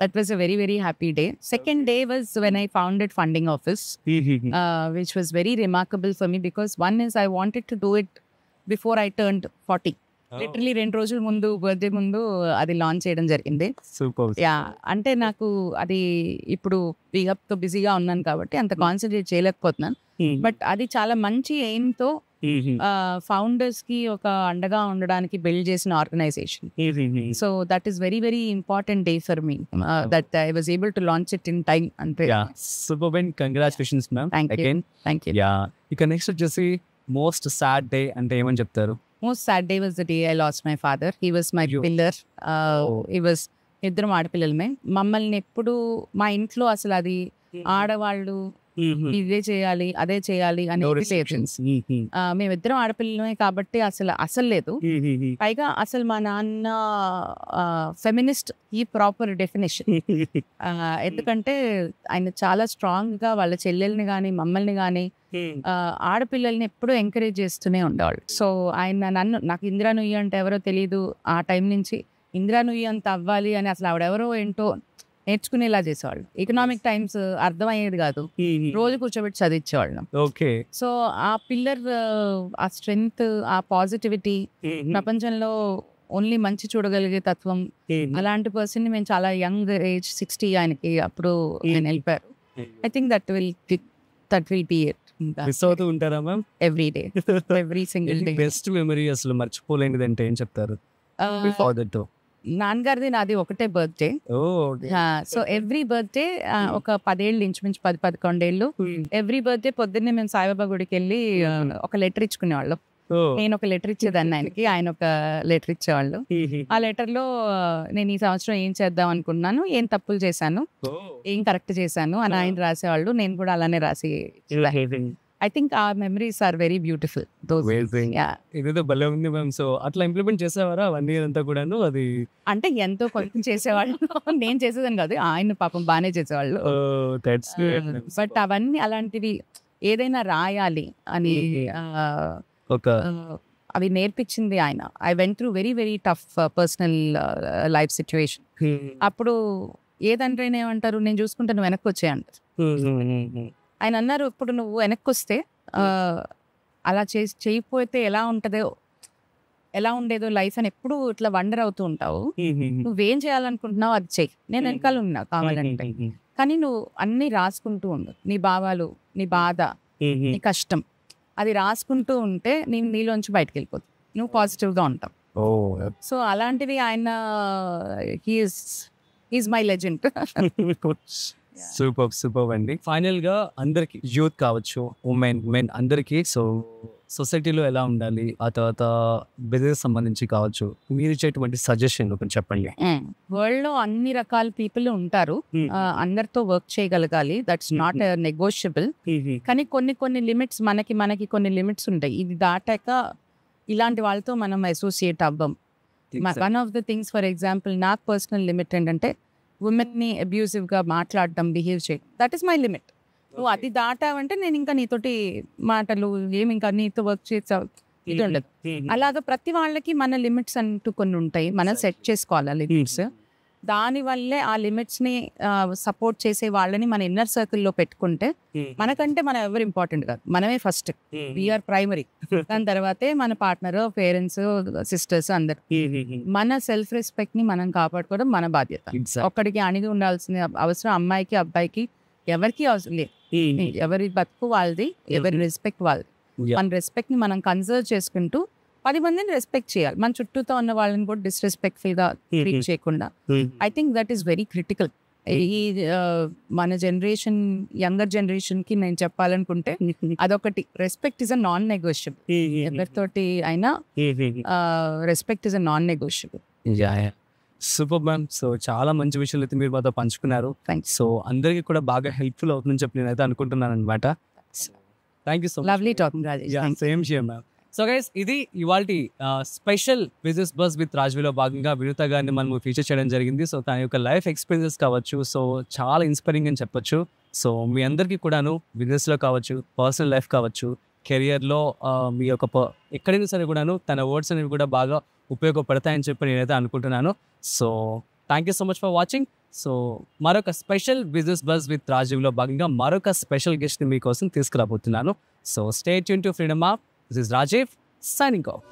That was a very very happy day. Second day was when I founded funding office, which was very remarkable for me because one is I wanted to do it before I turned 40. Literally 2 రోజుల ముందు, బర్త్డే ముందు అది లాంచ్ చేయడం జరిగింది. యా, అంటే నాకు అది ఇప్పుడు తో బిజీగా ఉన్నాను కాబట్టి అంత కాన్సన్ట్రేట్ చేయలేకపోతున్నాను. బట్ అది చాలా మంచి ఎయిమ్ తో ఫౌండర్స్ కి ఒక అండగా ఉండడానికి బిల్డ్ చేసిన organization. So that is very very important day for me, that I was able to launch it in time. అంటే super, congratulations ma'am. Thank you. ఇక నెక్స్ట్ వచ్చేసి మోస్ట్ సాడ్ డే అంటే ఏమని చెప్తారు? Most sad day was the day I lost my father. He was my pillar. He was ఇద్దరం ఆడపిల్లలమే. మమ్మల్ని ఎప్పుడు మా ఇంట్లో అసలు అది ఆడవాళ్ళు ఇదే చేయాలి అదే చేయాలి అని మేమిద్దరం ఆడపిల్లలమే కాబట్టి అసలు లేదు. పైగా అసలు మా నాన్న ఫెమినిస్ట్ ఈ ప్రాపర్ డెఫినేషన్. ఎందుకంటే ఆయన చాలా స్ట్రాంగ్ గా వాళ్ళ చెల్లెల్ని గాని మమ్మల్ని గాని ఆడపిల్లల్ని ఎప్పుడూ ఎంకరేజ్ చేస్తూనే ఉండేవాళ్ళు. సో ఆయన నాకు ఇందిరా నుయ్యి అంటే ఎవరో తెలీదు, ఆ టైం నుంచి ఇందిరా నుయ్యి అంత అవ్వాలి అని అసలు ఆవిడెవరో ఏంటో నేర్చుకునేలా చేసేవాళ్ళు. ఎకనామిక్ టైమ్స్ అర్థమయ్యేది కాదు, రోజు కూర్చోబెట్టి చదివించేవాళ్ళం. ఓకే, సో ఆ పిల్లర్, ఆ స్ట్రెంగ్త్, ఆ పాజిటివిటీ, ప్రపంచంలో ఓన్లీ మంచి చూడగలిగే తత్వం, అలాంటి పర్సన్ ని మేము చాలా యంగ్ ఏజ్ 60 ఆయనకి అప్పుడు నేను వెళ్ళిపోయారు. I think that will be it. Miss అవుతూ ఉంటారా ma'am? Every day, every single day. Best memory అసలు మర్చిపోలేనిది అంటే ఏం చెప్తారు? నాన్నగారిది నాది ఒకటే బర్త్డే. సో ఎవ్రీ బర్త్డే ఒక 10 ఏళ్ళు, ఇంచుమించు 10-11 ఏళ్ళు, ఎవ్రీ బర్త్డే పొద్దున్నే మేము సాయిబాబా గుడికి వెళ్ళి ఒక లెటర్ ఇచ్చుకునేవాళ్ళం. నేను ఒక లెటర్ ఇచ్చేదాన్ని ఆయనకి, ఆయన ఒక లెటర్ ఇచ్చేవాళ్ళు. ఆ లెటర్ లో నేను ఈ సంవత్సరం ఏం చేద్దాం అనుకున్నాను, ఏం తప్పులు చేశాను, ఏం కరెక్ట్ చేశాను అని ఆయన రాసేవాళ్ళు. నేను కూడా అలానే రాసి ఐ థింక్ ఆ మెమరీస్ ఆర్ వెరీ బ్యూటిఫుల్. ఇదేదో భలే ఉంది మ్యామ్. సో అట్లా ఇంప్లిమెంట్ చేసేవారా 1 year అంతా కూడాను? అది అంటే ఎంతో కొంచెం చేసేవాళ్ళు. నేను చేసేదాన్ని కాదు, ఆయన పాపం బాగానే చేసేవాళ్ళు. బట్ అవన్నీ అలాంటివి ఏదైనా రాయాలి అని అవి నేర్పించింది ఆయన. I went through very very tough personal life situation. అప్పుడు ఏదంటే ఏమంటారు, నేను చూసుకుంటాను వెనక్కి వచ్చే అంటారు. ఆయన అన్నారు, ఇప్పుడు నువ్వు వెనక్కి వస్తే అలా చేయకపోతే ఎలా ఉండేదో లైఫ్ అని ఎప్పుడు ఇట్లా వండర్ అవుతూ ఉంటావు. నువ్వేం చేయాలనుకుంటున్నావు అది చెయ్యి, నేను వెనకాల ఉన్నా కావాలంటే. కానీ నువ్వు అన్ని రాసుకుంటూ ఉండు, నీ భావాలు, నీ బాధ, నీ కష్టం, అది రాసుకుంటూ ఉంటే నేను నీలోంచి బయటకు వెళ్ళిపోతావు, నువ్వు పాజిటివ్గా ఉంటావు. సో అలాంటివి ఆయన హీఈస్ మై లెజెండ్. సూపర్ అండి. ఫైనల్ గా అందరికి, యూత్ కావచ్చు, ఉమెన్ అందరికి, సో సొసైటీలో ఎలా ఉండాలి, ఆ తర్వాత బిజినెస్ సంబంధించి కావచ్చు, మీరు ఇచ్చేటువంటి సజెషన్ కొంచెం చెప్పండి. వరల్డ్ లో అన్ని రకాల పీపుల్ ఉంటారు, అందరితో వర్క్ చేయగలగాలి, దట్స్ నాట్ నెగోషియబుల్. కానీ కొన్ని లిమిట్స్ మనకి కొన్ని లిమిట్స్ ఉంటాయి. ఇది దాటాక ఇలాంటి వాళ్ళతో మనం అసోసియేట్ అవ్వం. One of the things, for example, నాకు పర్సనల్ లిమిట్ ఏంటంటే ఉమెన్ని అబ్యూసివ్గా మాట్లాడటం, బిహేవ్ చేయడం, దట్ ఈస్ మై లిమిట్. నువ్వు అది దాటావంటే నేను ఇంకా నీతోటి మాటలు ఏమి, ఇంకా నీతో వర్క్ చేసా ఇది ఉండదు. అలాగా ప్రతి వాళ్ళకి మన లిమిట్స్ అంటూ కొన్ని ఉంటాయి, మనం సెట్ చేసుకోవాలి ఆ లిమిట్స్. దానివల్లే ఆ లిమిట్స్ని సపోర్ట్ చేసే వాళ్ళని మన ఇన్నర్ సర్కిల్లో పెట్టుకుంటే మనకంటే మనం ఎవరు ఇంపార్టెంట్ కాదు, మనమే ఫస్ట్, వీఆర్ ప్రైమరీ. దాని తర్వాతే మన పార్ట్నర్, పేరెంట్స్, సిస్టర్స్ అందరు. మన సెల్ఫ్ రెస్పెక్ట్ ని మనం కాపాడుకోవడం మన బాధ్యత. ఒక్కడికి అణిగి ఉండాల్సిన అవసరం అమ్మాయికి అబ్బాయికి ఎవరికి అవసరం లేదు. ఎవరి బతుకు వాళ్ళది, ఎవరి రెస్పెక్ట్ వాళ్ళది. మన రెస్పెక్ట్ ని మనం కన్సర్వ్ చేసుకుంటూ 10 మందిని రెస్పెక్ట్ చేయాలి, మన చుట్టూతో ఉన్న వాళ్ళని కూడా డిస్రెస్పెక్ట్ఫుల్ గా ట్రీట్ చేయకుండా. I think that is very critical. ఈ మన జనరేషన్, యంగర్ జనరేషన్ కి నేను చెప్పాలనుకుంటే అదొకటి, respect is a non negotiable. ఎవరితోటి అయినా respect is a non negotiable. Super ma'am. So చాలా మంచి విషయాలు అయితే మీరు మాతో పంచుకున్నారు. సో అందరికీ కూడా బాగా హెల్ప్ఫుల్ అవుతుందని చెప్పి నేనైతే అనుకుంటున్నాను అనమాట. Thank you so much. Lovely talking Rajesh. Same share ma'am. So guys, ఇది ఇవాల్టి స్పెషల్ బిజినెస్ బస్ విత్ రాజ్వీలో భాగంగా వినూత గారిని మనం ఫీచర్ చేయడం జరిగింది. సో తన యొక్క లైఫ్ ఎక్స్పీరియన్సెస్ కావచ్చు, సో చాలా ఇన్స్పైరింగ్ అని చెప్పొచ్చు. సో మీ అందరికీ కూడాను బిజినెస్లో కావచ్చు, పర్సనల్ లైఫ్ కావచ్చు, కెరియర్లో మీ యొక్క ఎక్కడైనా సరే కూడాను తన వర్డ్స్ అనేవి కూడా బాగా ఉపయోగపడతాయని చెప్పి నేనైతే అనుకుంటున్నాను. So thank you so much for watching. So మరొక స్పెషల్ బిజినెస్ బస్ విత్ రాజీవ్లో భాగంగా మరొక స్పెషల్ గెస్ట్ని మీకోసం తీసుకురాబోతున్నాను. So stay tune to freedom app. This is Rajiv signing off.